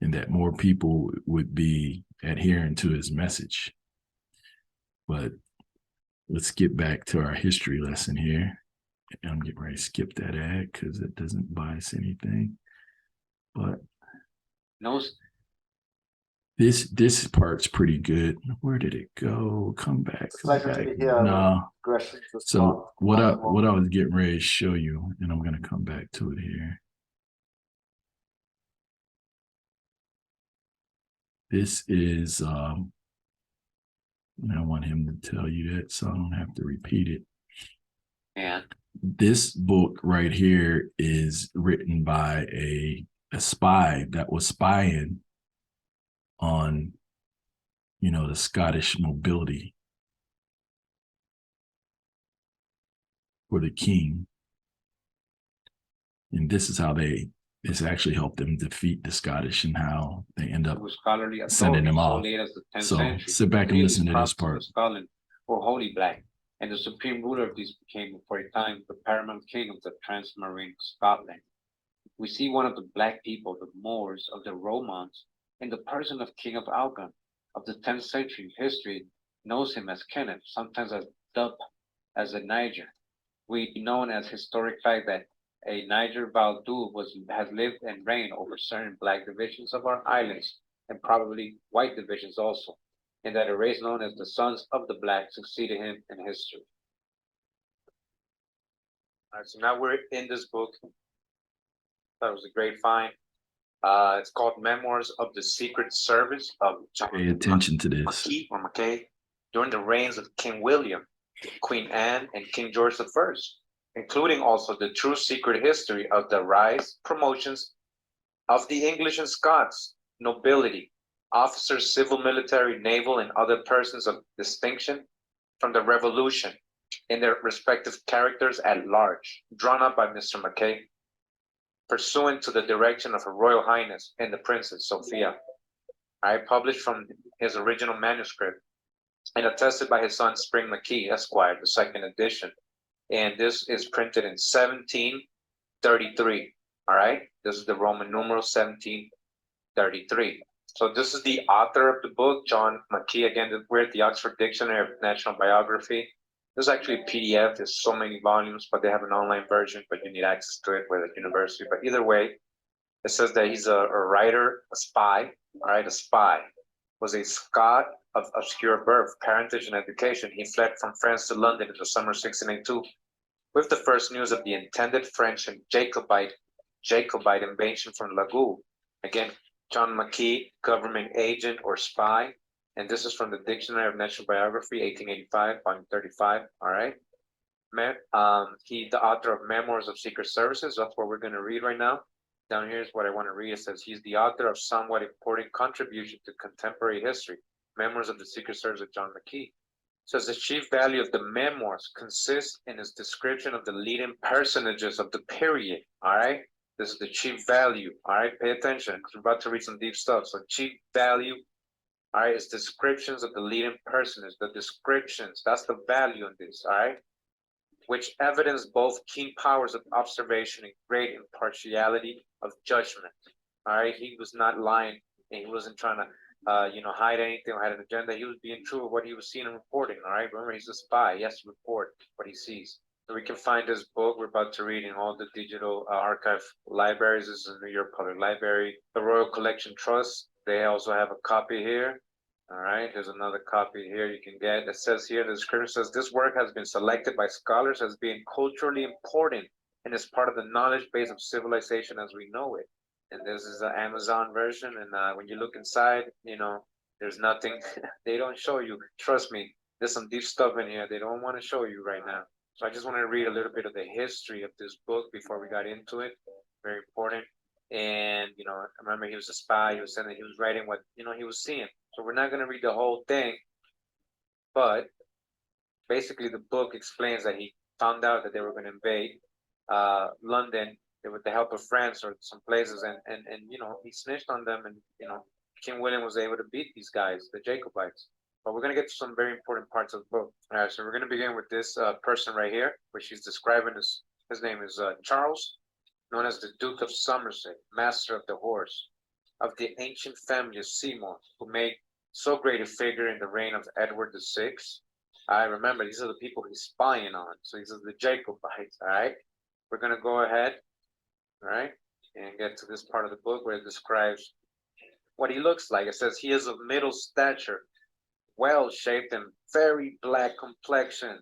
and that more people would be adhering to his message. But let's get back to our history lesson here. I'm getting ready to skip that ad because it doesn't bias anything. But This part's pretty good. Where did it go? Come back. Come back. No. So what I was getting ready to show you, and I'm gonna come back to it here. This is and I want him to tell you that so I don't have to repeat it. And This book right here is written by a spy that was spying on, the Scottish nobility for the king. And this is how this actually helped them defeat the Scottish and how they end up scholarly sending them so off. late as the 10th So century, sit back and really listen to this prophets of part. Scotland were wholly black, and the supreme ruler of these became for a time the paramount king of the transmarine Scotland. We see one of the black people, the Moors of the Romans, in the person of King of Alban of the 10th century. History knows him as Kenneth, sometimes as Dub, as a Niger. We known as historic fact that a Niger Baldu has lived and reigned over certain black divisions of our islands, and probably white divisions also, and that a race known as the Sons of the Black succeeded him in history. All right, so now we're in this book. That was a great find. It's called Memoirs of the Secret Service of John Pay attention to this. Macky or Mackay during the reigns of King William, Queen Anne, and King George I, including also the true secret history of the rise, promotions of the English and Scots nobility, officers, civil, military, naval, and other persons of distinction from the Revolution in their respective characters at large, drawn up by Mr. Mackay, pursuant to the direction of Her Royal Highness and the Princess Sophia. I published from his original manuscript and attested by his son Spring Mackay, Esquire, the second edition. And this is printed in 1733. All right, this is the Roman numeral 1733. So this is the author of the book, John Mackay. Again, we're at the Oxford Dictionary of National Biography. This is actually a PDF. There's so many volumes, but they have an online version, but you need access to it with a university. But either way, it says that he's a writer, a spy. All right, a spy. Was a Scot of obscure birth, parentage, and education. He fled from France to London in the summer of 1682 with the first news of the intended French and Jacobite invasion from Lagoux. Again, John Mackay, government agent or spy. And this is from the Dictionary of National Biography, 1885, volume 35. All right. He's the author of Memoirs of Secret Services. That's what we're going to read right now. Down here is what I want to read. It says he's the author of somewhat important contribution to contemporary history, Memoirs of the Secret Service of John Mackay. Says the chief value of the memoirs consists in its description of the leading personages of the period. All right. This is the chief value. All right. Pay attention because we're about to read some deep stuff. So chief value. All right, it's descriptions of the leading personage, the descriptions, that's the value in this, all right? Which evidence both keen powers of observation and great impartiality of judgment, all right? He was not lying and he wasn't trying to, hide anything or had an agenda. He was being true of what he was seeing and reporting, all right? Remember, he's a spy. He has to report what he sees. So we can find this book we're about to read in all the digital archive libraries. This is the New York Public Library, the Royal Collection Trust. They also have a copy here. All right, here's another copy here you can get. It says here, the description says, this work has been selected by scholars as being culturally important and is part of the knowledge base of civilization as we know it. And this is the Amazon version. And when you look inside, there's nothing. They don't show you. Trust me, there's some deep stuff in here they don't want to show you right now. So I just want to read a little bit of the history of this book before we got into it. Very important. And, I remember he was a spy. He was saying that he was writing what, he was seeing. So we're not going to read the whole thing. But basically, the book explains that he found out that they were going to invade London with the help of France or some places. And he snitched on them. And, King William was able to beat these guys, the Jacobites. But we're going to get to some very important parts of the book. All right, so we're going to begin with this person right here, which he's describing as, his name is Charles, known as the Duke of Somerset, master of the horse, of the ancient family of Seymour, who made so great a figure in the reign of Edward VI. I remember these are the people he's spying on. So these are the Jacobites, all right? We're going to go ahead, all right, and get to this part of the book where it describes what he looks like. It says he is of middle stature, well-shaped and very black complexion,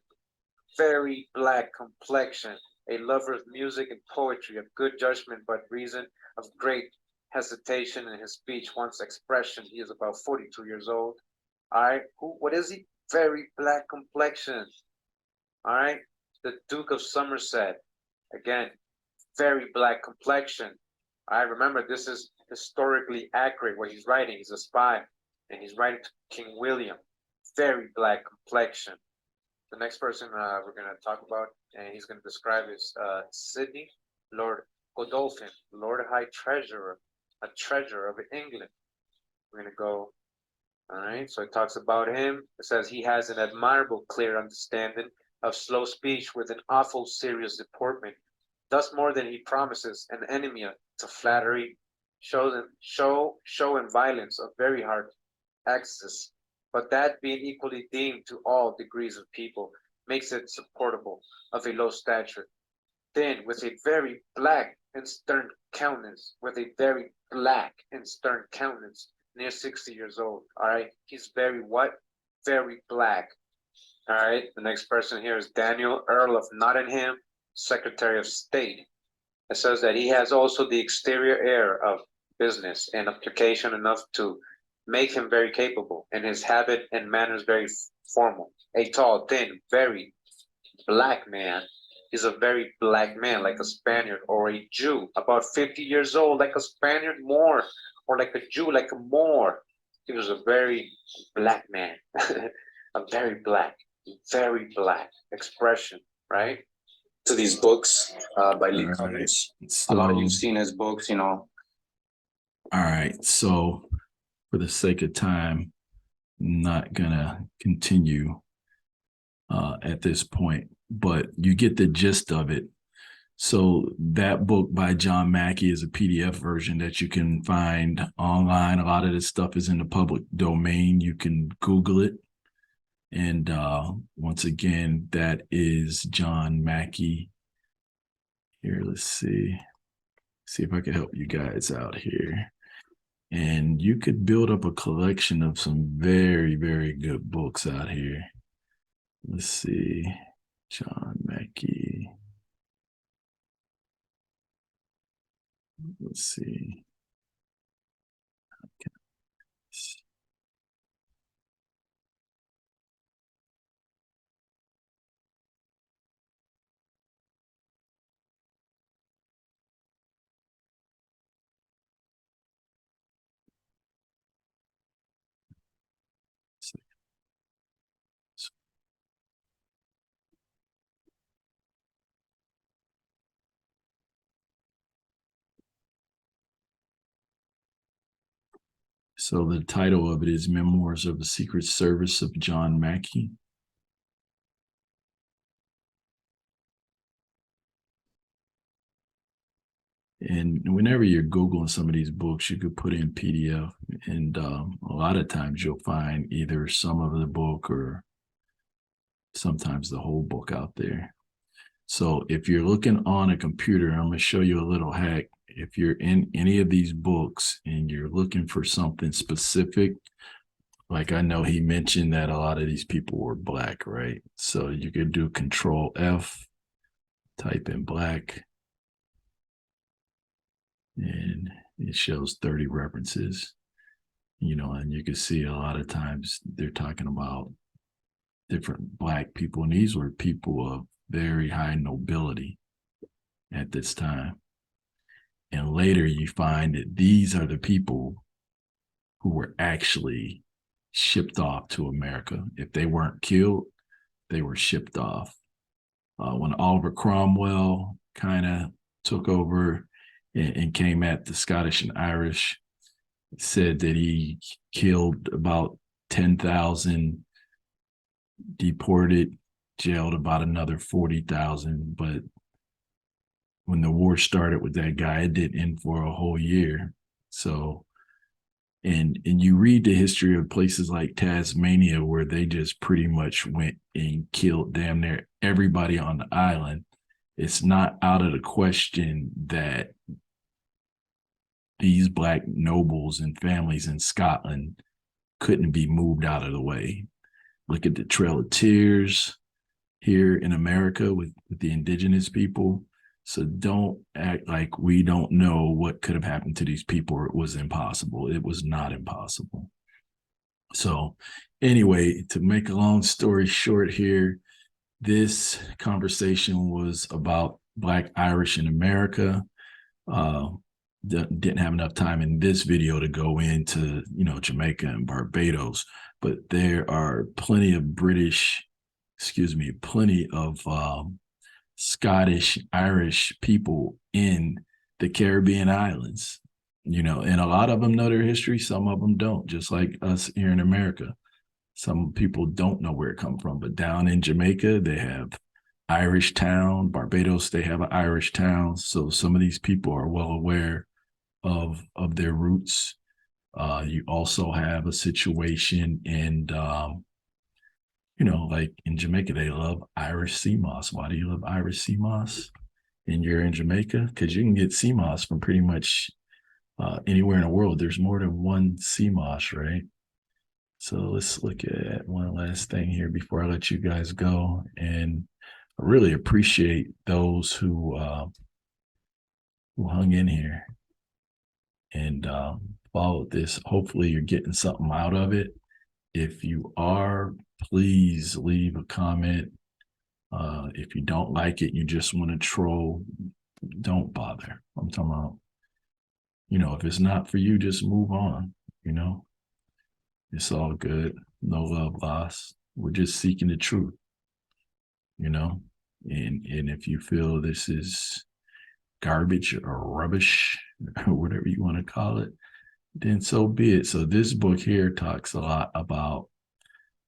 a lover of music and poetry, of good judgment but reason, of great hesitation in his speech, once expression. He is about 42 years old. All right, what is he? Very black complexion. All right, the Duke of Somerset, again, very black complexion. All right, remember, this is historically accurate what he's writing. He's a spy, and he's writing to King William. Very black complexion. The next person we're going to talk about, and he's going to describe, is Sidney, Lord Godolphin, Lord High Treasurer, a treasurer of England. We're going to go, all right, so it talks about him. It says he has an admirable, clear understanding of slow speech with an awful serious deportment, thus more than he promises, an enemy to flattery, show and violence of very hard access, but that being equally deemed to all degrees of people, makes it supportable, of a low stature, thin, with a very black and stern countenance, near 60 years old. All right, he's very what? Very black. All right, the next person here is Daniel, Earl of Nottingham, Secretary of State. It says that he has also the exterior air of business and application enough to make him very capable, and his habit and manners very formal. A tall, thin, very black man. He's a very black man, like a Spaniard or a Jew, about 50 years old, like a Spaniard more, or like a Jew, like a Moor. He was a very black man, a very black expression, right? To these books by Lee Cummings. A lot of you've seen his books, you know. All right, so for the sake of time, I'm not gonna continue at this point, but you get the gist of it. So that book by John Macky is a PDF version that you can find online. A lot of this stuff is in the public domain. You can Google it. And once again, that is John Macky. Here, let's see if I can help you guys out here. And you could build up a collection of some very, very good books out here. Let's see, John Macky. Let's see. Okay. So the title of it is Memoirs of the Secret Service of John Macky. And whenever you're Googling some of these books, you could put in PDF, and a lot of times you'll find either some of the book or sometimes the whole book out there. So if you're looking on a computer, I'm going to show you a little hack. If you're in any of these books and you're looking for something specific, like I know he mentioned that a lot of these people were black, right? So you could do Control F, type in black, and it shows 30 references, you know, and you can see a lot of times they're talking about different black people, and these were people of very high nobility at this time. And later you find that these are the people who were actually shipped off to America. If they weren't killed, they were shipped off. When Oliver Cromwell kind of took over and came at the Scottish and Irish, said that he killed about 10,000, deported, jailed about another 40,000. But when the war started with that guy, it didn't end for a whole year. So, and you read the history of places like Tasmania, where they just pretty much went and killed damn near everybody on the island. It's not out of the question that these Black nobles and families in Scotland couldn't be moved out of the way. Look at the Trail of Tears here in America with the indigenous people. So don't act like we don't know what could have happened to these people. It was impossible. It was not impossible. So anyway, to make a long story short here, this conversation was about Black Irish in America. Didn't have enough time in this video to go into, Jamaica and Barbados, but there are plenty of Scottish, Irish people in the Caribbean islands, and a lot of them know their history. Some of them don't, just like us here in America. Some people don't know where it come from, but down in Jamaica, they have Irish town. Barbados, they have an Irish town. So some of these people are well aware of their roots. You also have a situation in, like in Jamaica, they love Irish sea moss. Why do you love Irish sea moss? And you're in Jamaica? Because you can get sea moss from pretty much anywhere in the world. There's more than one sea moss, right? So let's look at one last thing here before I let you guys go. And I really appreciate those who hung in here and followed this. Hopefully you're getting something out of it. If you are, please leave a comment. If you don't like it, you just want to troll, don't bother. I'm talking about, if it's not for you, just move on, It's all good. No love lost. We're just seeking the truth, and if you feel this is garbage or rubbish or whatever you want to call it, then so be it. So this book here talks a lot about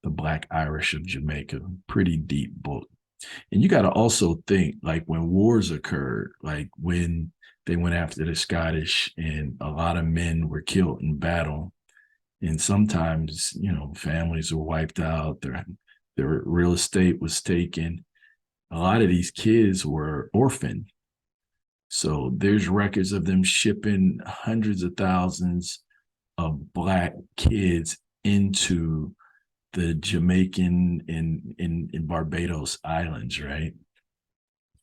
the Black Irish of Jamaica. Pretty deep book. And you got to also think, like, when wars occurred, like when they went after the Scottish and a lot of men were killed in battle, and sometimes, families were wiped out, their real estate was taken. A lot of these kids were orphaned. So there's records of them shipping hundreds of thousands of Black kids into the Jamaican in Barbados Islands, right?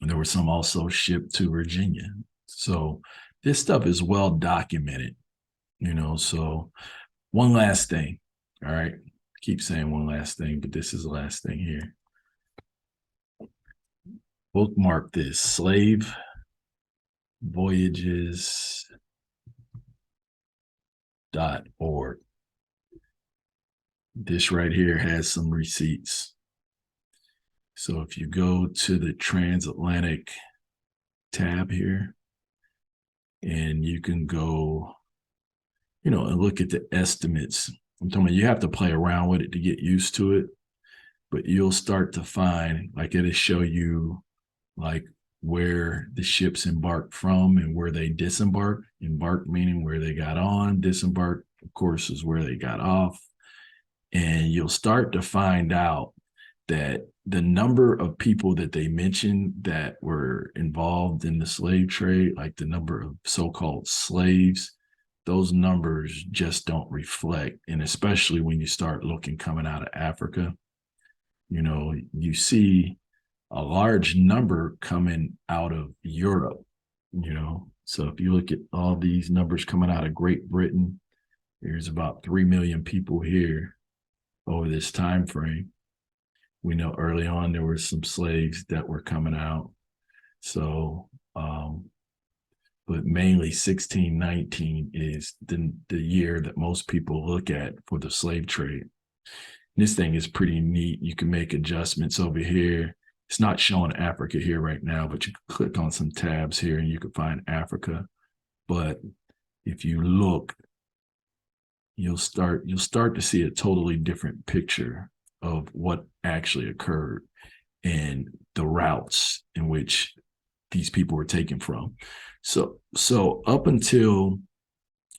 And there were some also shipped to Virginia. So this stuff is well documented, so one last thing, all right? I keep saying one last thing, but this is the last thing here. Bookmark this, Slave Voyages.org. This right here has some receipts. So if you go to the transatlantic tab here, and you can go, and look at the estimates. I'm talking about, you have to play around with it to get used to it, but you'll start to find, like, it'll show you like where the ships embarked from and where they disembarked. Embarked meaning where they got on, disembarked, of course, is where they got off. And you'll start to find out that the number of people that they mentioned that were involved in the slave trade, like the number of so-called slaves, those numbers just don't reflect. And especially when you start looking coming out of Africa, you see a large number coming out of Europe, So if you look at all these numbers coming out of Great Britain, there's about 3 million people here over this time frame. We know early on there were some slaves that were coming out. So, but mainly 1619 is the year that most people look at for the slave trade. This thing is pretty neat. You can make adjustments over here. It's not showing Africa here right now, but you can click on some tabs here and you can find Africa. But if you look, you'll start to see a totally different picture of what actually occurred and the routes in which these people were taken from. So up until,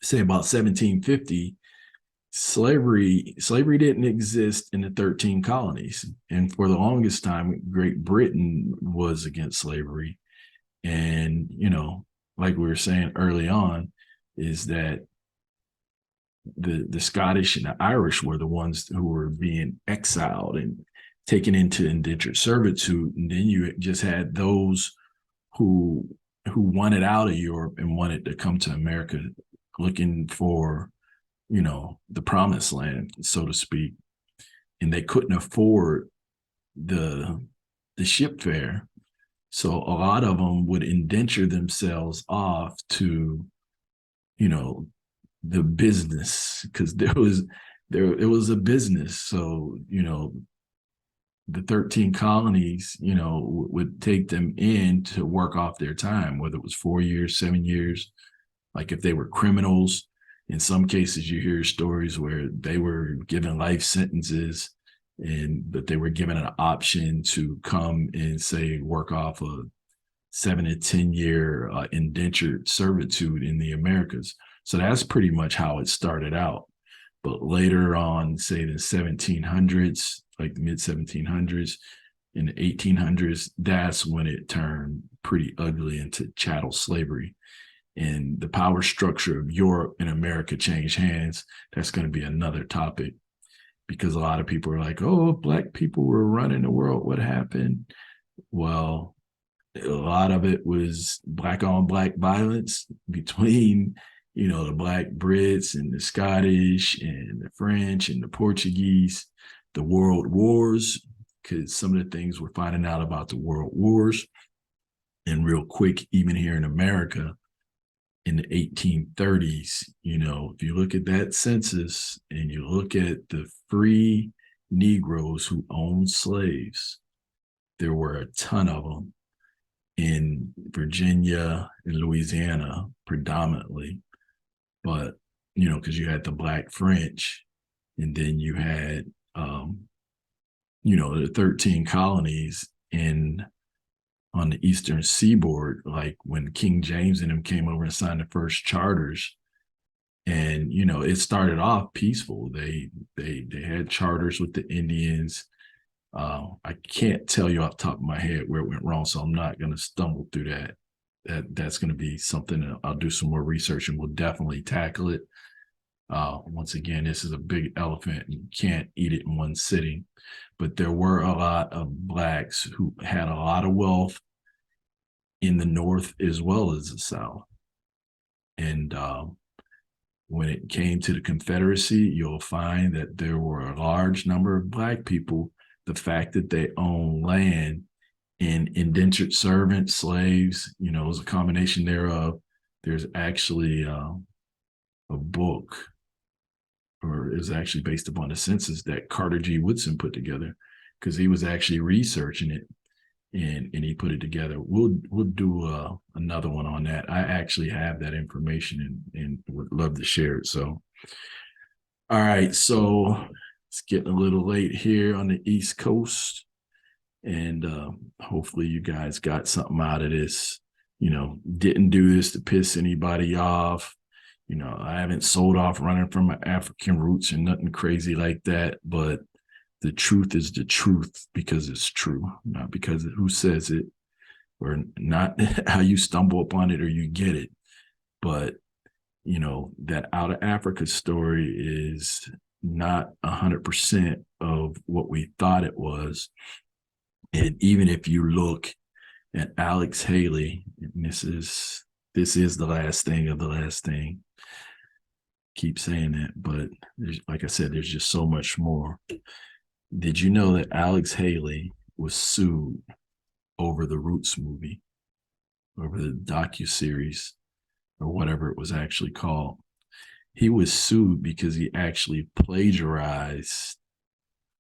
say, about 1750, slavery didn't exist in the 13 colonies. And for the longest time, Great Britain was against slavery. And, like we were saying early on, is that the Scottish and the Irish were the ones who were being exiled and taken into indentured servitude. And then you just had those who wanted out of Europe and wanted to come to America looking for, the promised land, so to speak. And they couldn't afford the ship fare. So a lot of them would indenture themselves off to, the business, because it was a business. So, the 13 colonies, would take them in to work off their time, whether it was 4 years, 7 years, like if they were criminals. In some cases, you hear stories where they were given life sentences, but they were given an option to come and say work off a 7 to 10 year indentured servitude in the Americas. So that's pretty much how it started out. But later on, say the 1700s, like the mid 1700s, in the 1800s, that's when it turned pretty ugly into chattel slavery. And the power structure of Europe and America changed hands. That's going to be another topic, because a lot of people are like, oh, Black people were running the world. What happened? Well, a lot of it was Black on Black violence between, the Black Brits and the Scottish and the French and the Portuguese, the world wars, because some of the things we're finding out about the world wars. And real quick, even here in America, in the 1830s, if you look at that census and you look at the free Negroes who owned slaves, there were a ton of them in Virginia and Louisiana predominantly. But, because you had the Black French, and then you had, the 13 colonies on the Eastern Seaboard, like when King James and them came over and signed the first charters. And, it started off peaceful. They had charters with the Indians. I can't tell you off the top of my head where it went wrong, so I'm not going to stumble through that. That's going to be something that I'll do some more research and we'll definitely tackle it. Once again, this is a big elephant. You can't eat it in one sitting. But there were a lot of Blacks who had a lot of wealth in the North as well as the South. And when it came to the Confederacy, you'll find that there were a large number of Black people. The fact that they own land and indentured servants, slaves, it was a combination thereof. There's actually a book, or is actually based upon the census that Carter G. Woodson put together, because he was actually researching it and he put it together. We'll do another one on that. I actually have that information and would love to share it. So, all right, so it's getting a little late here on the East Coast, and hopefully you guys got something out of this. Didn't do this to piss anybody off. I haven't sold off running from my African roots and nothing crazy like that, but the truth is the truth because it's true, not because of who says it, or not how you stumble upon it or you get it. But, that out of Africa story is not 100% of what we thought it was. And even if you look at Alex Haley, and this is the last thing of the last thing. Keep saying that, but like I said, there's just so much more. Did you know that Alex Haley was sued over the Roots movie, over the docuseries, or whatever it was actually called? He was sued because he actually plagiarized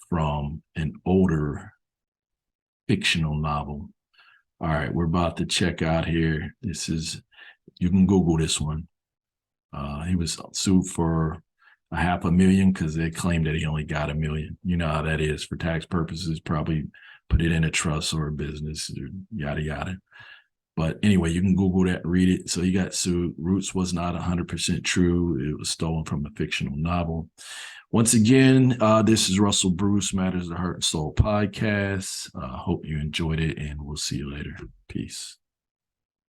from an older fictional novel. All right, we're about to check out here. You can Google this one. He was sued for $500,000 because they claimed that he only got $1 million. You know how that is for tax purposes, probably put it in a trust or a business, or yada, yada. But anyway, you can Google that, read it. So he got sued. Roots was not 100% true. It was stolen from a fictional novel. Once again, this is Russell Bruce, Matters of the Heart and Soul podcast. Hope you enjoyed it, and we'll see you later. Peace.